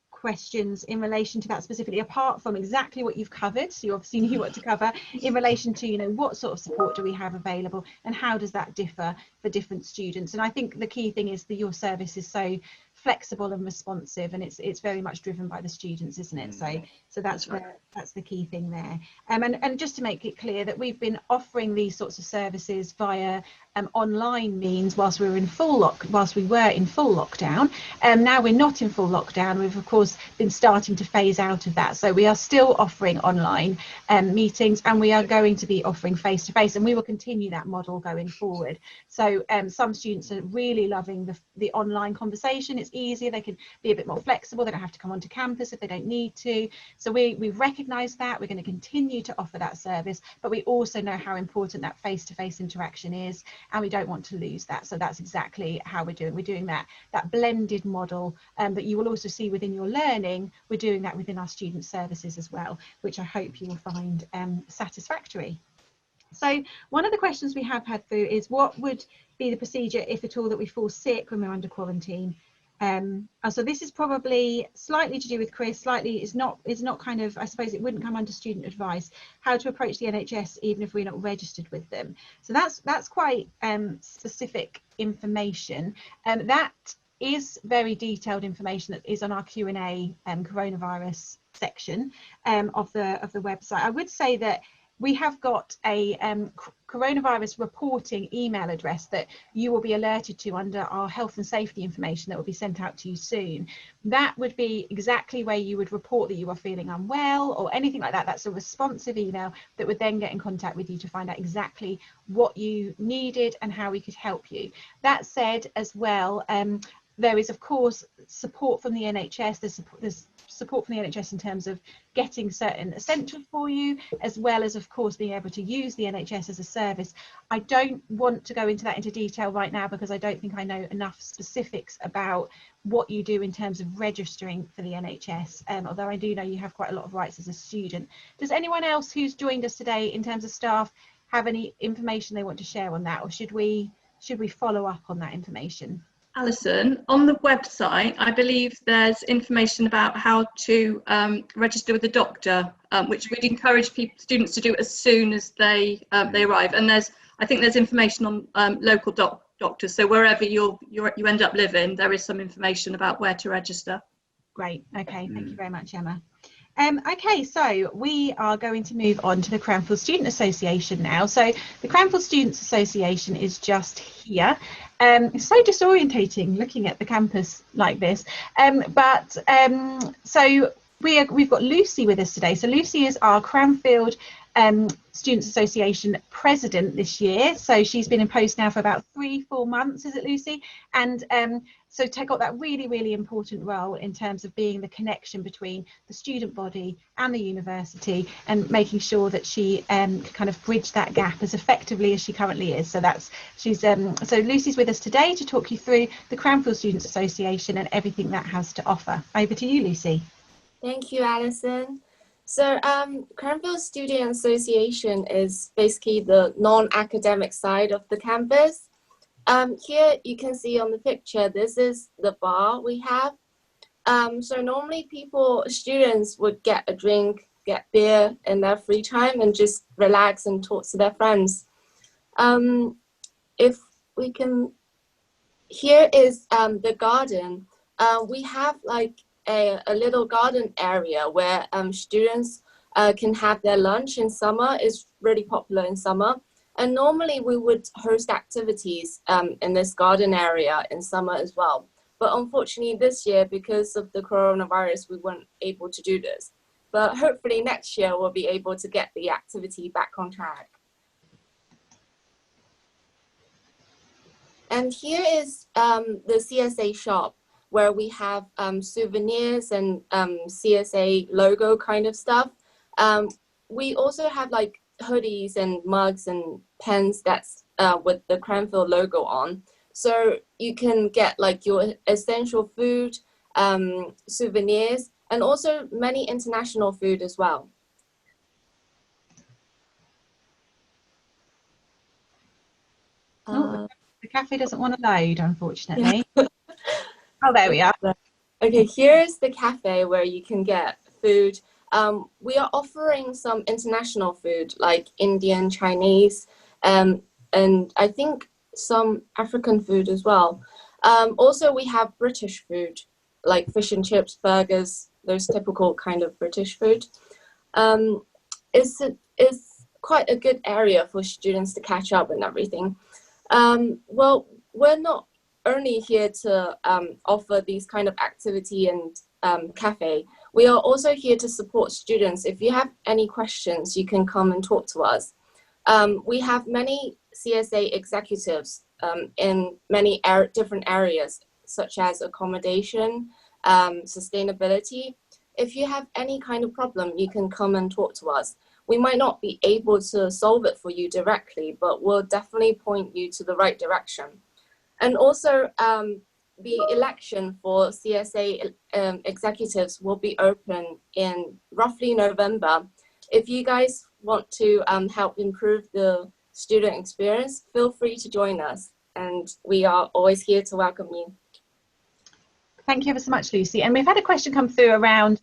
questions in relation to that specifically, apart from exactly what you've covered. So you obviously knew what to cover in relation to, you know, what sort of support do we have available and how does that differ for different students. And I think the key thing is that your service is so flexible and responsive, and it's very much driven by the students, isn't it? So that's the key thing there. And just to make it clear that we've been offering these sorts of services via online means whilst we were in full lockdown. Now we're not in full lockdown. We've of course been starting to phase out of that. So we are still offering online meetings, and we are going to be offering face-to-face, and we will continue that model going forward. So some students are really loving the online conversation. It's easier, they can be a bit more flexible, they don't have to come onto campus if they don't need to. So we've recognised that, we're going to continue to offer that service, but we also know how important that face-to-face interaction is, and we don't want to lose that. So that's exactly how we're doing that blended model, but you will also see within your learning, we're doing that within our student services as well, which I hope you will find satisfactory. So one of the questions we have had through is, what would be the procedure if at all that we fall sick when we're under quarantine? So this is probably slightly to do with Chris, slightly is not kind of, I suppose it wouldn't come under student advice, how to approach the NHS even if we're not registered with them. So that's quite specific information, and that is very detailed information that is on our Q&A coronavirus section of the website. I would say that we have got a coronavirus reporting email address that you will be alerted to under our health and safety information that will be sent out to you soon. That would be exactly where you would report that you are feeling unwell or anything like that. That's a responsive email that would then get in contact with you to find out exactly what you needed and how we could help you. That said, as well, there is of course support from the NHS. There's support from the NHS in terms of getting certain essentials for you, as well as of course being able to use the NHS as a service. I don't want to go into detail right now because I don't think I know enough specifics about what you do in terms of registering for the NHS, although I do know you have quite a lot of rights as a student. Does anyone else who's joined us today in terms of staff have any information they want to share on that, or should we follow up on that information? Alison, on the website, I believe there's information about how to register with a doctor, which we'd encourage students to do as soon as they arrive. And I think there's information on local doctors. So wherever you end up living, there is some information about where to register. Great. Okay. Thank you very much, Emma. Okay, so we are going to move on to the Cranfield Student Association now. So the Cranfield Students Association is just here. It's so disorientating looking at the campus like this. So we've got Lucy with us today. So Lucy is our Cranfield Students Association president this year. So she's been in post now for about 3-4 months, is it, Lucy? And so got that really, really important role in terms of being the connection between the student body and the university, and making sure that she can kind of bridge that gap as effectively as she currently is. So so Lucy's with us today to talk you through the Cranfield Students Association and everything that has to offer. Over to you, Lucy. Thank you, Alison. So Cranfield Student Association is basically the non-academic side of the campus. Here you can see on the picture, this is the bar we have. So normally students would get a drink, get beer in their free time and just relax and talk to their friends. If we can, here is the garden. We have like a little garden area where students can have their lunch in summer. It's really popular in summer. And normally we would host activities in this garden area in summer as well. But unfortunately this year, because of the coronavirus, we weren't able to do this. But hopefully next year we'll be able to get the activity back on track. And here is the CSA shop where we have souvenirs and CSA logo kind of stuff. We also have like hoodies and mugs and pens that's with the Cranfield logo on. So you can get like your essential food, souvenirs, and also many international food as well. The cafe doesn't want to load, unfortunately. Oh, there we are. Okay, here's the cafe where you can get food. We are offering some international food like Indian, Chinese, and I think some African food as well. Also, we have British food like fish and chips, burgers, those typical kind of British food. It's quite a good area for students to catch up and everything. Well, we're not only here to offer these kind of activity and cafe. We are also here to support students. If you have any questions, you can come and talk to us. We have many CSA executives in many different areas, such as accommodation, sustainability. If you have any kind of problem, you can come and talk to us. We might not be able to solve it for you directly, but we'll definitely point you to the right direction. And also, the election for CSA executives will be open in roughly November. If you guys want to help improve the student experience, feel free to join us, and we are always here to welcome you. Thank you ever so much, Lucy. And we've had a question come through around,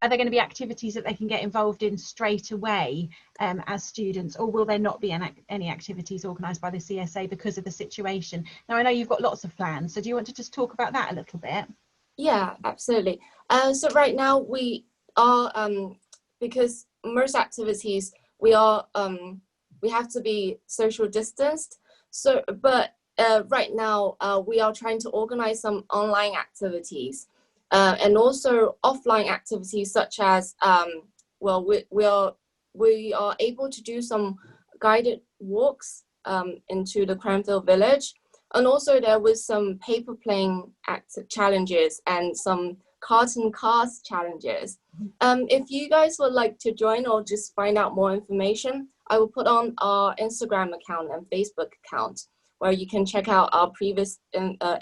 are there going to be activities that they can get involved in straight away as students, or will there not be any activities organised by the CSA because of the situation? Now, I know you've got lots of plans, so do you want to just talk about that a little bit? Yeah, absolutely. So right now we are, because most activities we have to be social distanced. So, but right now we are trying to organise some online activities. And also offline activities such as, we are able to do some guided walks into the Cranfield village. And also there was some paper plane challenges and some carton cars challenges. If you guys would like to join or just find out more information, I will put on our Instagram account and Facebook account where you can check out our previous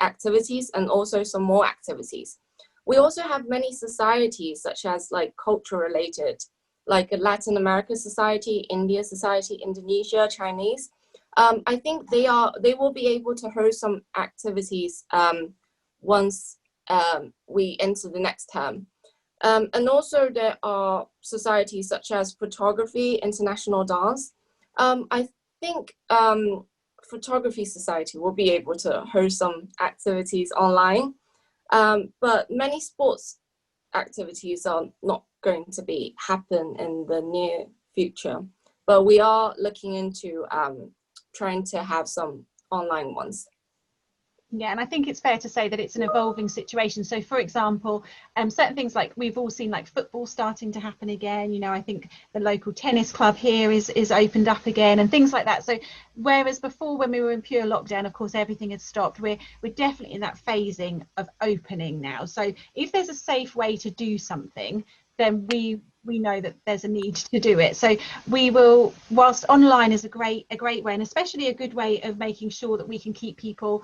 activities and also some more activities. We also have many societies such as like culture related, like a Latin America society, India society, Indonesia, Chinese. I think they will be able to host some activities once we enter the next term. And also there are societies such as photography, international dance. I think photography society will be able to host some activities online. But many sports activities are not going to happen in the near future. But we are looking into trying to have some online ones. Yeah, and I think it's fair to say that it's an evolving situation. So, for example, certain things like we've all seen, like football starting to happen again. You know, I think the local tennis club here is opened up again, and things like that. So, whereas before, when we were in pure lockdown, of course, everything had stopped. We're definitely in that phasing of opening now. So, if there's a safe way to do something, then we know that there's a need to do it. So we will, whilst online is a great way, and especially a good way of making sure that we can keep people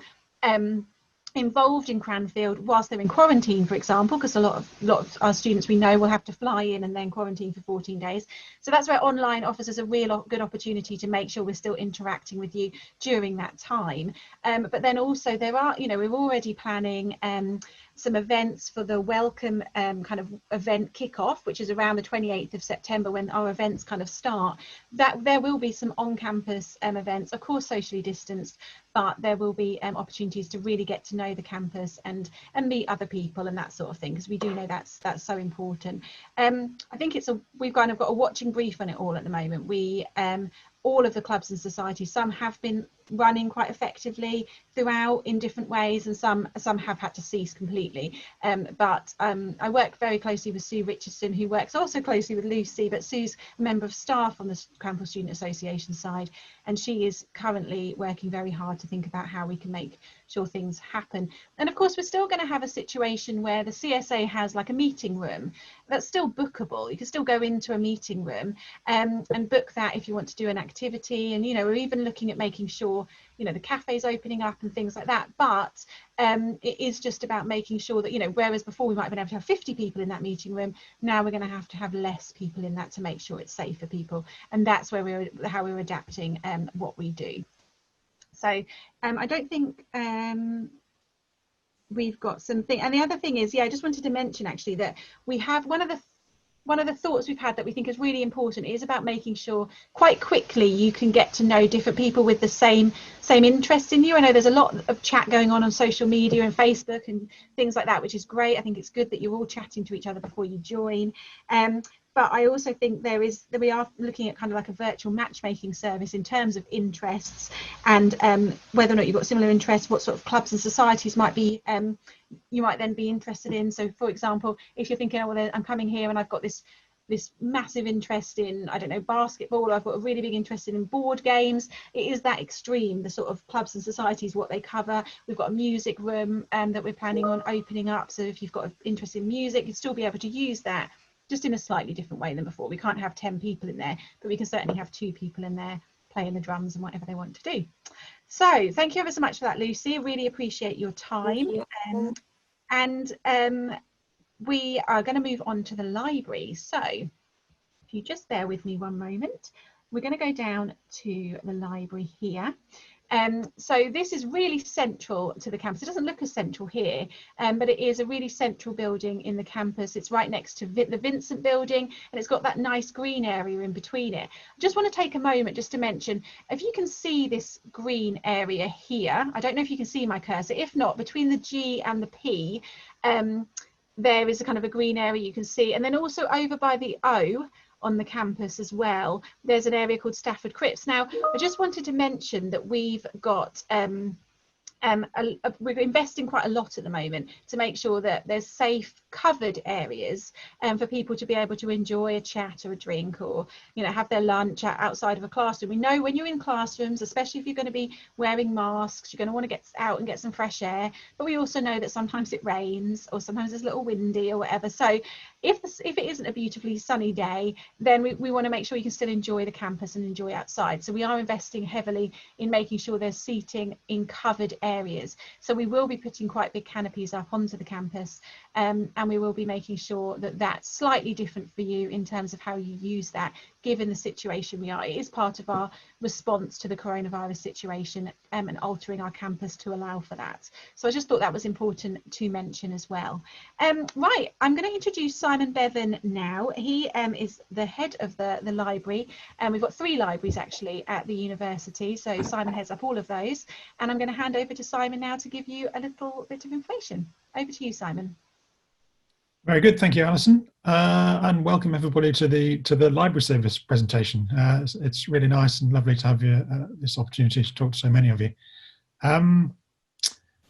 involved in Cranfield whilst they're in quarantine, for example, because a lot of our students we know will have to fly in and then quarantine for 14 days. So that's where online offers us a real good opportunity to make sure we're still interacting with you during that time. But then also there are, we're already planning some events for the welcome kind of event kickoff, which is around the 28th of September when our events kind of start. That there will be some on-campus events, of course socially distanced, but there will be opportunities to really get to know the campus and meet other people and that sort of thing, because we do know that's so important. I think we've kind of got a watching brief on it all at the moment. We all of the clubs and societies, some have been running quite effectively throughout in different ways, and some have had to cease completely. But I work very closely with Sue Richardson, who works also closely with Lucy, but Sue's a member of staff on the Cranfield Student Association side, and she is currently working very hard to think about how we can make sure things happen. And of course, we're still going to have a situation where the CSA has like a meeting room that's still bookable. You can still go into a meeting room and book that if you want to do an activity. And we're even looking at making sure the cafe's opening up and things like that. But it is just about making sure that whereas before we might have been able to have 50 people in that meeting room, now we're going to have less people in that to make sure it's safe for people. And that's where how we're adapting what we do. So I don't think we've got something. And the other thing is, I just wanted to mention actually that we have one of the thoughts we've had that we think is really important is about making sure quite quickly you can get to know different people with the same interest in you. I know there's a lot of chat going on social media and Facebook and things like that, which is great. I think it's good that you're all chatting to each other before you join. But I also think we are looking at kind of like a virtual matchmaking service in terms of interests and whether or not you've got similar interests, what sort of clubs and societies might be you might then be interested in. So for example, if you're thinking, oh well, I'm coming here and I've got this massive interest in, I don't know, basketball, I've got a really big interest in board games. It is that extreme, the sort of clubs and societies, what they cover. We've got a music room that we're planning on opening up, so if you've got an interest in music, you'd still be able to use that, just in a slightly different way than before. We can't have 10 people in there, but we can certainly have 2 people in there playing the drums and whatever they want to do. So thank you ever so much for that, Lucy. Really appreciate your time. We are going to move on to the library. So if you just bear with me one moment, we're going to go down to the library here. So this is really central to the campus. It doesn't look as central here, but it is a really central building in the campus. It's right next to the Vincent building, and it's got that nice green area in between it. I just want to take a moment just to mention, if you can see this green area here, I don't know if you can see my cursor. If not, between the G and the P, there is a kind of a green area you can see. And then also over by the O, on the campus as well, there's an area called Stafford Crypts. Now, I just wanted to mention that we've got we're investing quite a lot at the moment to make sure that there's safe covered areas for people to be able to enjoy a chat or a drink, or have their lunch outside of a classroom. We know when you're in classrooms, especially if you're going to be wearing masks, you're going to want to get out and get some fresh air, but we also know that sometimes it rains or sometimes it's a little windy or whatever. So if it isn't a beautifully sunny day, then we want to make sure you can still enjoy the campus and enjoy outside. So we are investing heavily in making sure there's seating in covered areas. So we will be putting quite big canopies up onto the campus, and we will be making sure that that's slightly different for you in terms of how you use that, given the situation we are. It is part of our response to the coronavirus situation, and altering our campus to allow for that. So I just thought that was important to mention as well. Right, I'm going to introduce Simon Bevan now. He is the head of the library, and we've got 3 libraries actually at the university. So Simon heads up all of those, and I'm going to hand over to Simon now to give you a little bit of information. Over to you, Simon. Very good, thank you, Alison, and welcome everybody to the library service presentation. It's really nice and lovely to have this opportunity to talk to so many of you.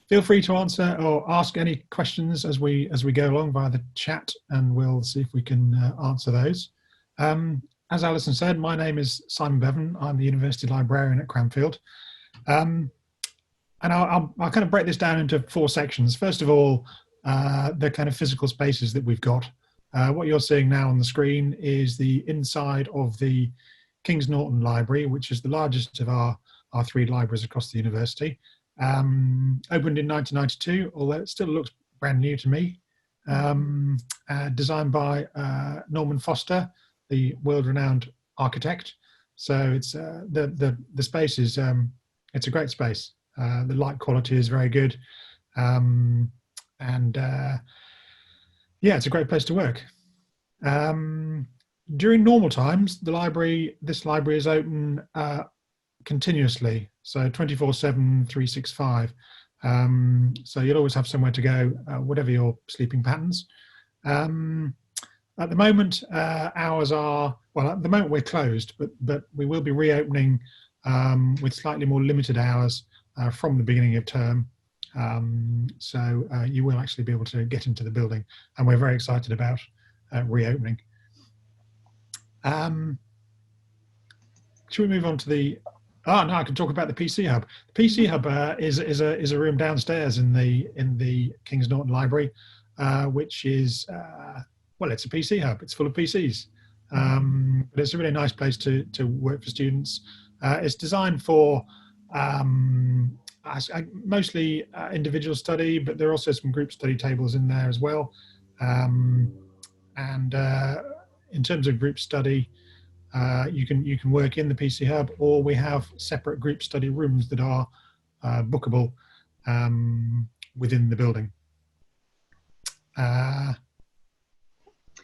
Feel free to answer or ask any questions as we go along via the chat, and we'll see if we can answer those. As Alison said, my name is Simon Bevan. I'm the university librarian at Cranfield. And I'll kind of break this down into 4 sections. First of all, the kind of physical spaces that we've got. What you're seeing now on the screen is the inside of the Kings Norton Library, which is the largest of our 3 libraries across the university. Opened in 1992, although it still looks brand new to me. Designed by Norman Foster, the world-renowned architect. So it's the space is it's a great space. The light quality is very good, and yeah, it's a great place to work. During normal times, this library is open continuously, so 24/7, 365. So you'll always have somewhere to go, whatever your sleeping patterns. At the moment, hours are, well, at the moment we're closed, but we will be reopening with slightly more limited hours from the beginning of term. So you will actually be able to get into the building, and we're very excited about reopening. Should we move on to the? Oh no, I can talk about the PC Hub. The PC Hub is a room downstairs in the Kings Norton Library, which is well, it's a PC Hub. It's full of PCs, but it's a really nice place to work for students. It's designed for mostly individual study, but there are also some group study tables in there as well. And in terms of group study, you can work in the PC Hub, or we have separate group study rooms that are bookable within the building.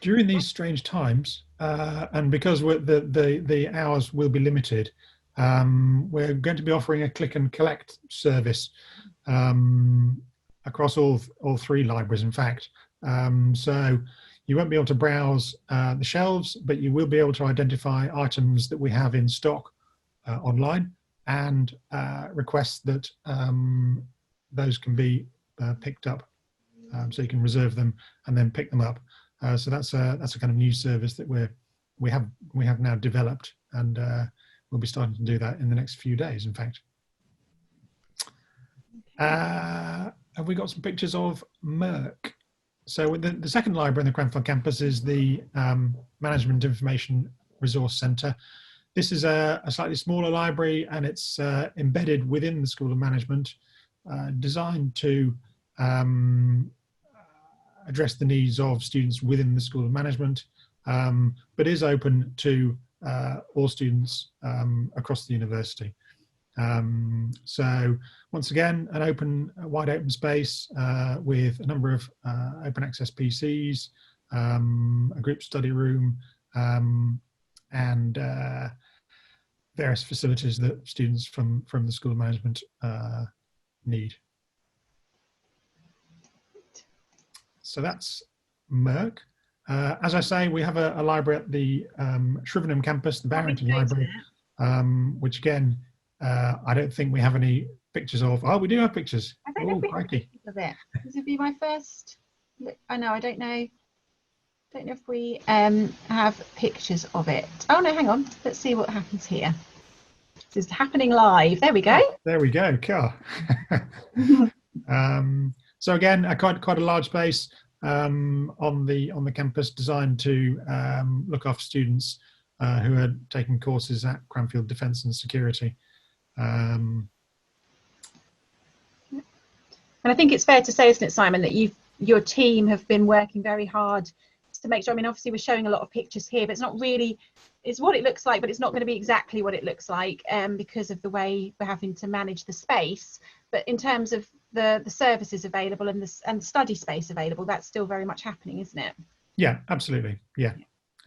During these strange times, and because the hours will be limited, we're going to be offering a click and collect service across all three libraries, in fact. So you won't be able to browse the shelves, but you will be able to identify items that we have in stock online and request that those can be picked up. So you can reserve them and then pick them up. So that's a kind of new service that we have now developed, and we'll be starting to do that in the next few days, in fact. Have we got some pictures of Merck? So the second library in the Cranfield campus is the Management Information Resource Centre. This is a slightly smaller library, and it's embedded within the School of Management, designed to address the needs of students within the School of Management, but is open to all students across the university. So once again, a wide open space with a number of open access PCs, a group study room, and various facilities that students from the School of Management need. So that's Merck. As I say, we have a library at the Shrivenham campus, the Barrington Library, which again, I don't think we have any pictures of. Oh, we do have pictures. I don't know if we have pictures of it. This would be my first. I know. I don't know. Don't know if we have pictures of it. Oh no, hang on. Let's see what happens here. This is happening live. There we go. Oh, there we go. Cool. So again, quite a large space on the campus, designed to look after students who are taking courses at Cranfield Defence and Security. And I think it's fair to say, isn't it, Simon, that your team have been working very hard to make sure. I mean, obviously we're showing a lot of pictures here, but it's not really, it's what it looks like, but it's not going to be exactly what it looks like because of the way we're having to manage the space. But in terms of the services available and the study space available, that's still very much happening, isn't it? Yeah, absolutely. Yeah.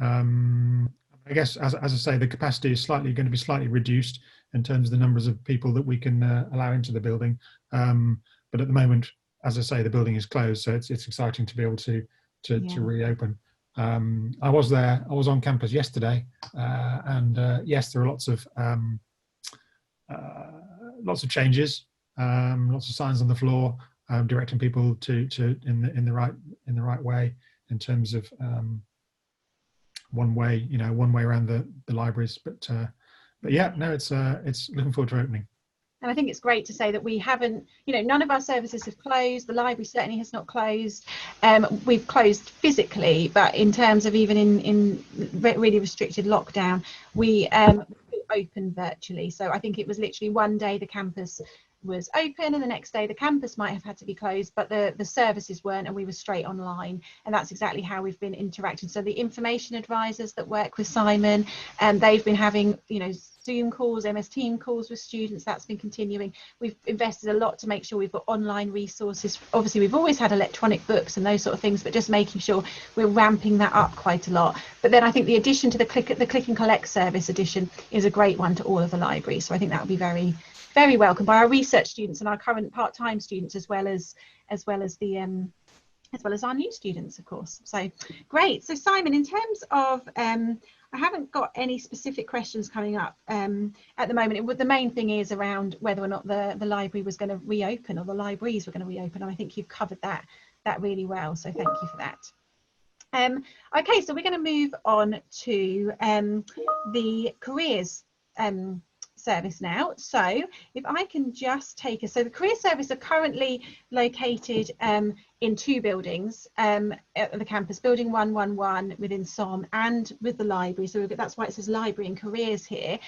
I guess, as I say, the capacity is going to be slightly reduced in terms of the numbers of people that we can allow into the building. But at the moment, as I say, the building is closed, so it's exciting to be able to reopen. I was on campus yesterday, and yes, there are lots of changes, lots of signs on the floor, directing people to in the right way in terms of one way around the libraries. But yeah, no, it's looking forward to opening. And I think it's great to say that we haven't, none of our services have closed. The library certainly has not closed. We've closed physically, but in terms of even in really restricted lockdown, we open virtually. So I think it was literally one day the campus was open, and the next day the campus might have had to be closed, but the services weren't, and we were straight online. And that's exactly how we've been interacting. So the information advisors that work with Simon, they've been having, you know, Zoom calls, MS Team calls with students. That's been continuing. We've invested a lot to make sure we've got online resources. Obviously, we've always had electronic books and those sort of things, but just making sure we're ramping that up quite a lot. But then I think the addition to the click and collect service addition is a great one to all of the libraries. So I think that will be very, very welcome by our research students and our current part-time students, as well as our new students, of course. So great. So Simon, in terms of I haven't got any specific questions coming up at the moment. The main thing is around whether or not the library was going to reopen, or the libraries were going to reopen, and I think you've covered that really well, so thank you for that. Okay, so we're going to move on to the careers service now. So if I can just take us, so the career service are currently located in two buildings at the campus, building 111 within SOM and with the library. So that's why it says library and careers here.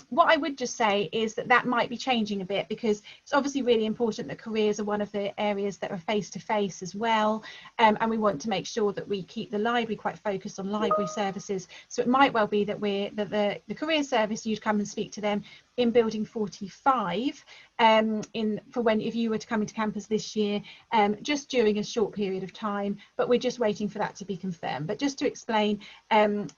What I would just say is that might be changing a bit, because it's obviously really important that careers are one of the areas that are face-to-face as well, and we want to make sure that we keep the library quite focused on library services. So it might well be that the career service, you'd come and speak to them in building 45 if you were to come into campus this year, just during a short period of time, but we're just waiting for that to be confirmed. But just to explain,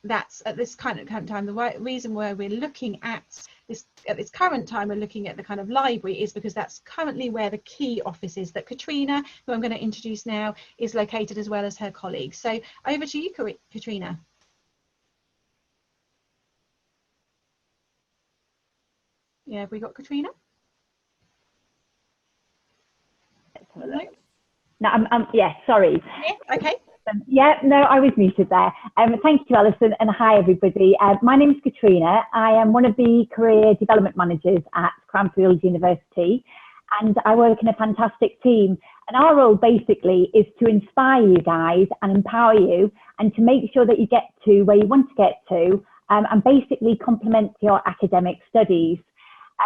that's at this kind of time, the reason why we're looking at this current time, we're looking at the kind of library, is because that's currently where the key office is that Katrina, who I'm going to introduce now, is located, as well as her colleagues. So over to you, Katrina. Yeah, have we got Katrina? Hello. No, yeah, sorry. Yeah, okay. Yeah, no, I was muted there. Thank you, Alison, and hi, everybody. My name is Katrina. I am one of the career development managers at Cranfield University, and I work in a fantastic team. And our role basically is to inspire you guys and empower you, and to make sure that you get to where you want to get to, and basically complement your academic studies.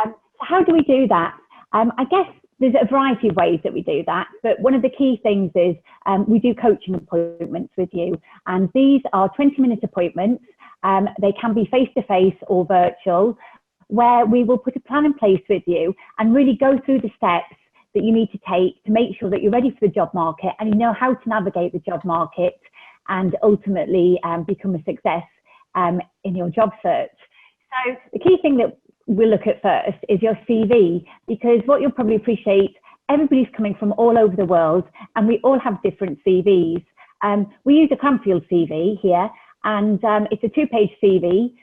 So how do we do that? I guess there's a variety of ways that we do that, but one of the key things is we do coaching appointments with you, and these are 20-minute appointments. They can be face-to-face or virtual, where we will put a plan in place with you and really go through the steps that you need to take to make sure that you're ready for the job market, and you know how to navigate the job market and ultimately become a success in your job search. So the key thing that we'll look at first is your CV, because what you'll probably appreciate, everybody's coming from all over the world, and we all have different CVs. We use a Cranfield CV here, and it's a 2-page CV.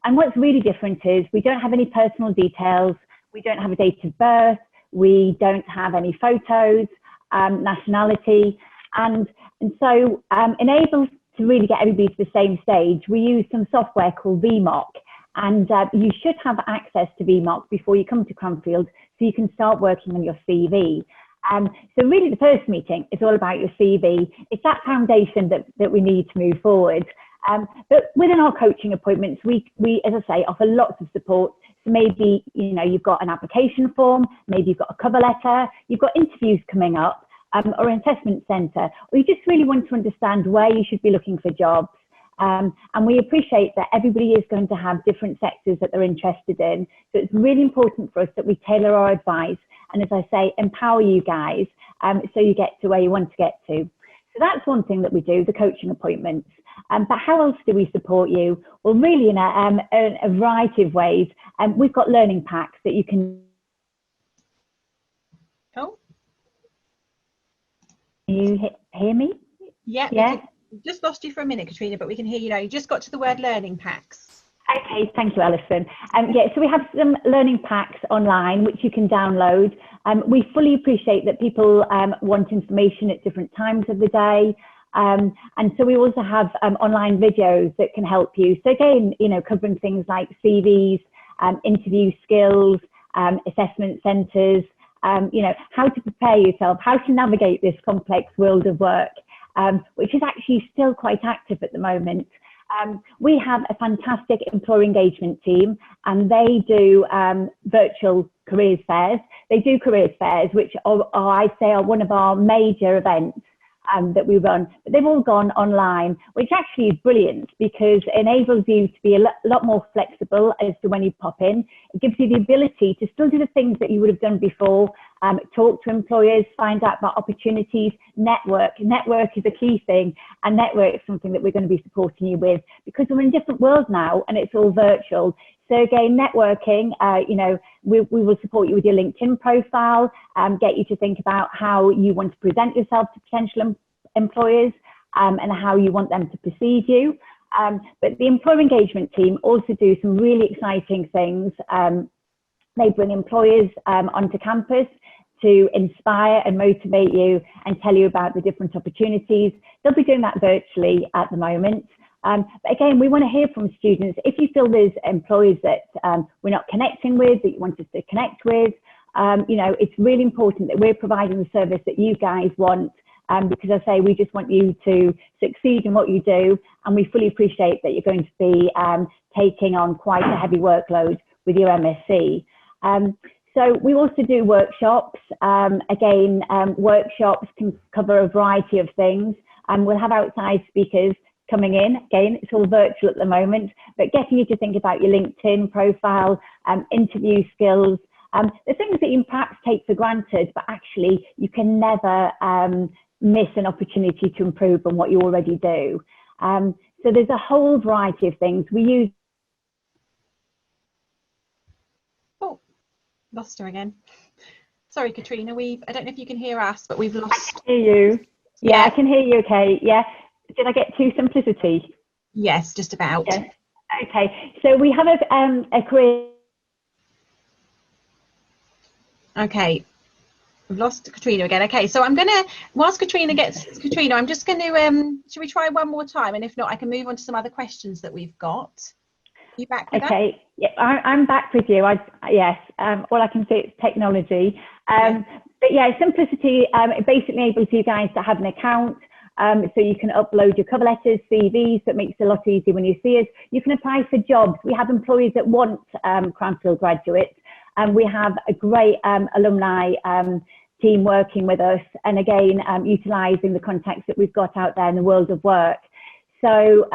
And what's really different is we don't have any personal details, we don't have a date of birth, we don't have any photos, nationality, and so enabled to really get everybody to the same stage, we use some software called VMock. And you should have access to VMock before you come to Cranfield, so you can start working on your CV. So really the first meeting is all about your CV. It's that foundation that we need to move forward. But within our coaching appointments, we, as I say, offer lots of support. So maybe, you know, you've got an application form, maybe you've got a cover letter, you've got interviews coming up, or an assessment centre, or you just really want to understand where you should be looking for jobs. And we appreciate that everybody is going to have different sectors that they're interested in. So it's really important for us that we tailor our advice and, as I say, empower you guys so you get to where you want to get to. So that's one thing that we do, the coaching appointments. But how else do we support you? Well, really in a variety of ways. We've got learning packs that you can... Oh. Can you hear me? Yeah. Yeah. Just lost you for a minute, Katrina, but we can hear you now. You just got to the word learning packs. Okay, thank you, Alison. Yeah, so we have some learning packs online which you can download. We fully appreciate that people want information at different times of the day. And so we also have online videos that can help you. So again, you know, covering things like CVs, interview skills, assessment centres, you know, how to prepare yourself, how to navigate this complex world of work. Which is actually still quite active at the moment. We have a fantastic employer engagement team, and they do virtual careers fairs. They do careers fairs, which I'd say are one of our major events that we run. But they've all gone online, which actually is brilliant because it enables you to be a lot more flexible as to when you pop in. It gives you the ability to still do the things that you would have done before, talk to employers, find out about opportunities, network. Network is a key thing, and network is something that we're going to be supporting you with because we're in a different world now and it's all virtual. So again, networking, you know, we will support you with your LinkedIn profile, get you to think about how you want to present yourself to potential employers and how you want them to perceive you. But the employer engagement team also do some really exciting things. They bring employers onto campus to inspire and motivate you and tell you about the different opportunities. They'll be doing that virtually at the moment. But again, we want to hear from students. If you feel there's employers that we're not connecting with, that you want us to connect with, you know, it's really important that we're providing the service that you guys want, because I say we just want you to succeed in what you do, and we fully appreciate that you're going to be taking on quite a heavy workload with your MSc. So we also do workshops. Again, workshops can cover a variety of things, and we'll have outside speakers coming in. Again, it's all virtual at the moment, but getting you to think about your LinkedIn profile, interview skills, the things that you perhaps take for granted, but actually you can never miss an opportunity to improve on what you already do. So there's a whole variety of things. We use... Oh, lost her again. Sorry, Katrina, I don't know if you can hear us, but we've lost... I can hear you. Yeah, I can hear you okay. Yeah. Did I get to simplicity? Yes, just about. Yes. Okay, so we have a career... Okay, we've lost Katrina again. Okay, so I'm gonna, whilst Katrina gets Katrina, I'm just going to, should we try one more time? And if not, I can move on to some other questions that we've got. You back with Okay, us? yeah, I'm back with you. Yes, all I can say is technology. But yeah, simplicity, it basically enables you guys to have an account. So you can upload your cover letters, CVs, that makes it a lot easier when you see us. You can apply for jobs. We have employees that want Cranfield graduates, and we have a great alumni team working with us, and again, utilising the contacts that we've got out there in the world of work. So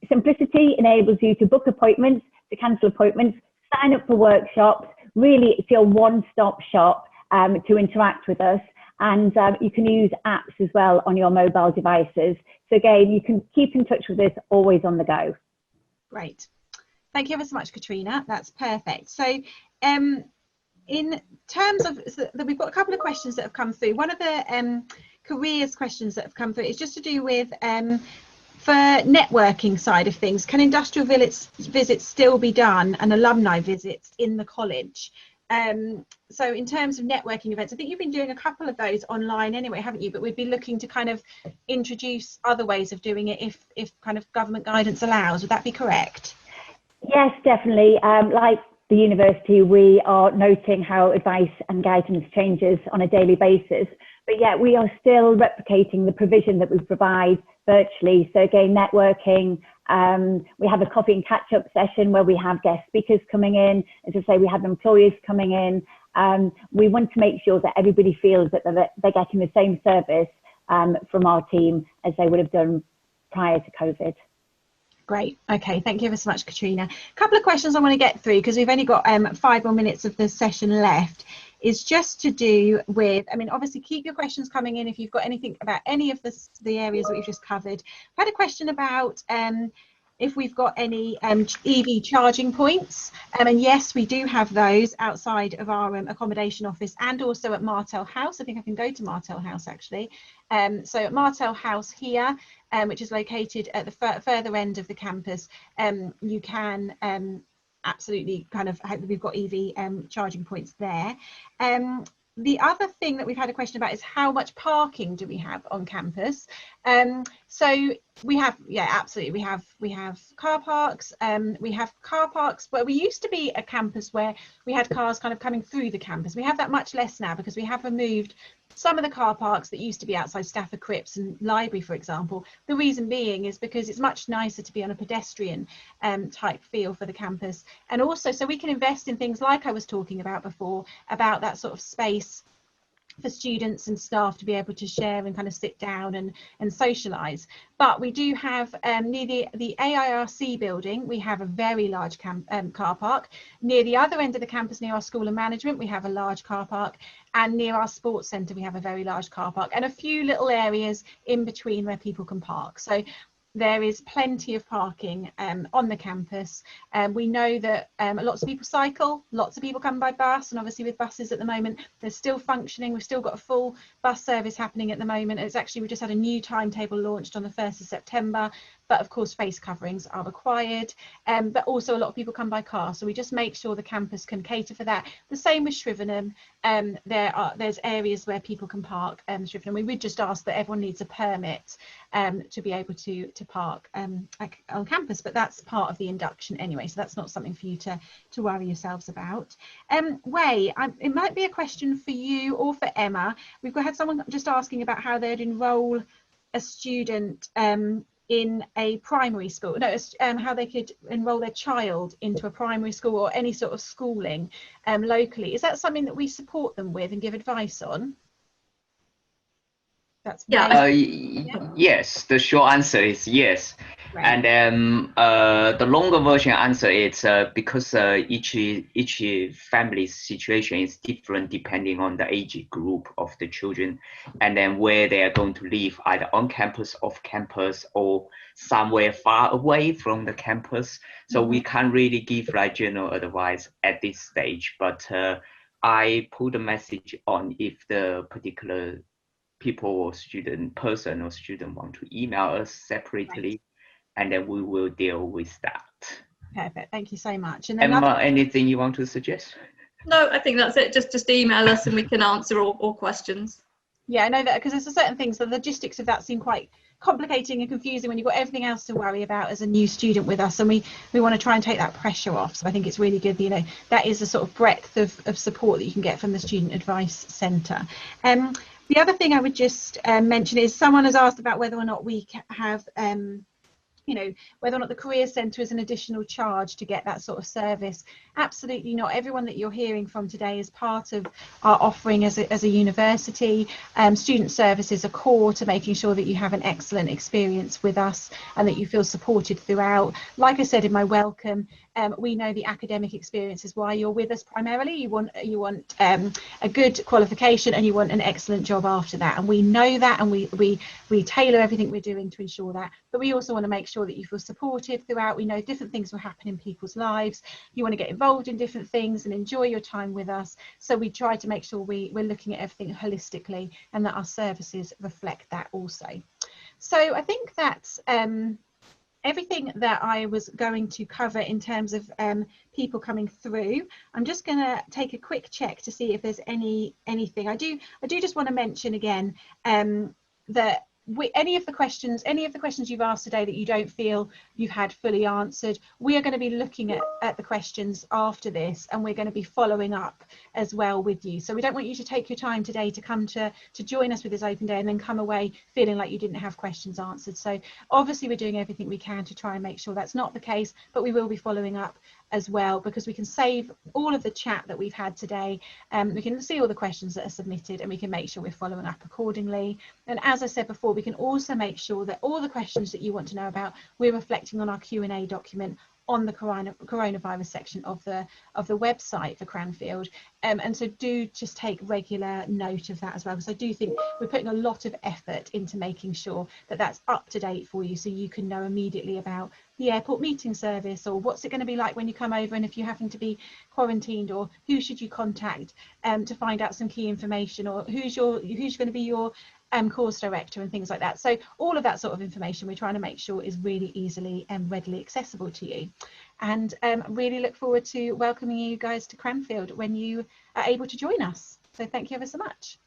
simplicity enables you to book appointments, to cancel appointments, sign up for workshops. Really, it's your one-stop shop to interact with us. And you can use apps as well on your mobile devices. So again, you can keep in touch with us, always on the go. Great. Thank you ever so much, Katrina. That's perfect. So in terms of, we've got a couple of questions that have come through. One of the careers questions that have come through is just to do with for networking side of things. Can industrial visits still be done and alumni visits in the college? So in terms of networking events, I think you've been doing a couple of those online anyway, haven't you? But we'd be looking to kind of introduce other ways of doing it if kind of government guidance allows. Would that be correct? Yes, definitely. Like the university, we are noting how advice and guidance changes on a daily basis. But yeah, we are still replicating the provision that we provide virtually. So again, networking, we have a coffee and catch up session where we have guest speakers coming in. As I say, we have employees coming in. We want to make sure that everybody feels that they're getting the same service from our team as they would have done prior to COVID. Great. Okay, thank you ever so much, Katrina. A couple of questions I want to get through because we've only got 5 more minutes of the session left. Is just to do with, I mean, obviously keep your questions coming in if you've got anything about any of the areas that we've just covered. I had a question about if we've got any EV charging points, and yes, we do have those outside of our accommodation office and also at Martel House. I think I can go to Martel House actually. So at Martel House here, which is located at the further end of the campus, you can absolutely kind of, we've got EV charging points there. The other thing that we've had a question about is how much parking do we have on campus? So we have, yeah, absolutely. We have car parks. We have car parks where we used to be a campus where we had cars kind of coming through the campus. We have that much less now because we have removed some of the car parks that used to be outside Stafford Cripps and Library, for example. The reason being is because it's much nicer to be on a pedestrian type feel for the campus. And also, so we can invest in things like I was talking about before, about that sort of space for students and staff to be able to share and kind of sit down and socialise. But we do have near the AIRC building, we have a very large car park. Near the other end of the campus, near our School of Management, we have a large car park. And near our sports centre, we have a very large car park and a few little areas in between where people can park. So there is plenty of parking on the campus. We know that lots of people cycle, lots of people come by bus, and obviously with buses at the moment, they're still functioning. We've still got a full bus service happening at the moment. It's actually, we just had a new timetable launched on the 1st of September, but of course face coverings are required. But also a lot of people come by car, so we just make sure the campus can cater for that. The same with Shrivenham. There's areas where people can park Shrivenham. We would just ask that everyone needs a permit to be able to park on campus, but that's part of the induction anyway, so that's not something for you to worry yourselves about. Wei, it might be a question for you or for Emma. We've had someone just asking about how they'd enroll a student in a primary school, how they could enroll their child into a primary school or any sort of schooling locally. Is that something that we support them with and give advice on? That's yes, the short answer is yes. Right. And then the longer version answer is because each family's situation is different depending on the age group of the children, and then where they are going to live, either on campus, off campus, or somewhere far away from the campus. So we can't really give like general advice at this stage, but I put a message on if the particular people or person or student want to email us separately, right, and then we will deal with that. Perfect, thank you so much. And then Emma, anything you want to suggest? No, I think that's it. Just email us and we can answer all questions. Yeah, I know that, because there's certain things, the logistics of that seem quite complicating and confusing when you've got everything else to worry about as a new student with us, and we want to try and take that pressure off. So I think it's really good, you know, that is the sort of breadth of support that you can get from the Student Advice Centre. The other thing I would just mention is someone has asked about whether or not we have you know, whether or not the Career Centre is an additional charge to get that sort of service. Absolutely not. Everyone that you're hearing from today is part of our offering as a university. Student services are core to making sure that you have an excellent experience with us and that you feel supported throughout. Like I said in my welcome, we know the academic experience is why you're with us primarily. You want a good qualification and you want an excellent job after that, and we know that, and we tailor everything we're doing to ensure that. But we also want to make sure that you feel supported throughout. We know different things will happen in people's lives. You want to get involved in different things and enjoy your time with us, so we try to make sure we're looking at everything holistically and that our services reflect that also. So I think that's everything that I was going to cover in terms of people coming through. I'm just going to take a quick check to see if there's anything. I do just want to mention again that any of the questions you've asked today that you don't feel you've had fully answered, we are going to be looking at the questions after this, and we're going to be following up as well with you. So we don't want you to take your time today to come to join us with this open day and then come away feeling like you didn't have questions answered. So obviously we're doing everything we can to try and make sure that's not the case, but we will be following up as well, because we can save all of the chat that we've had today. We can see all the questions that are submitted, and we can make sure we're following up accordingly. And as I said before, we can also make sure that all the questions that you want to know about, we're reflecting on our Q&A document on the coronavirus section of the website for Cranfield, and so do just take regular note of that as well, because I do think we're putting a lot of effort into making sure that that's up to date for you, so you can know immediately about the airport meeting service, or what's it going to be like when you come over, and if you happen to be quarantined, or who should you contact to find out some key information, or who's going to be your course director and things like that. So all of that sort of information we're trying to make sure is really easily and readily accessible to you, and really look forward to welcoming you guys to Cranfield when you are able to join us. So thank you ever so much.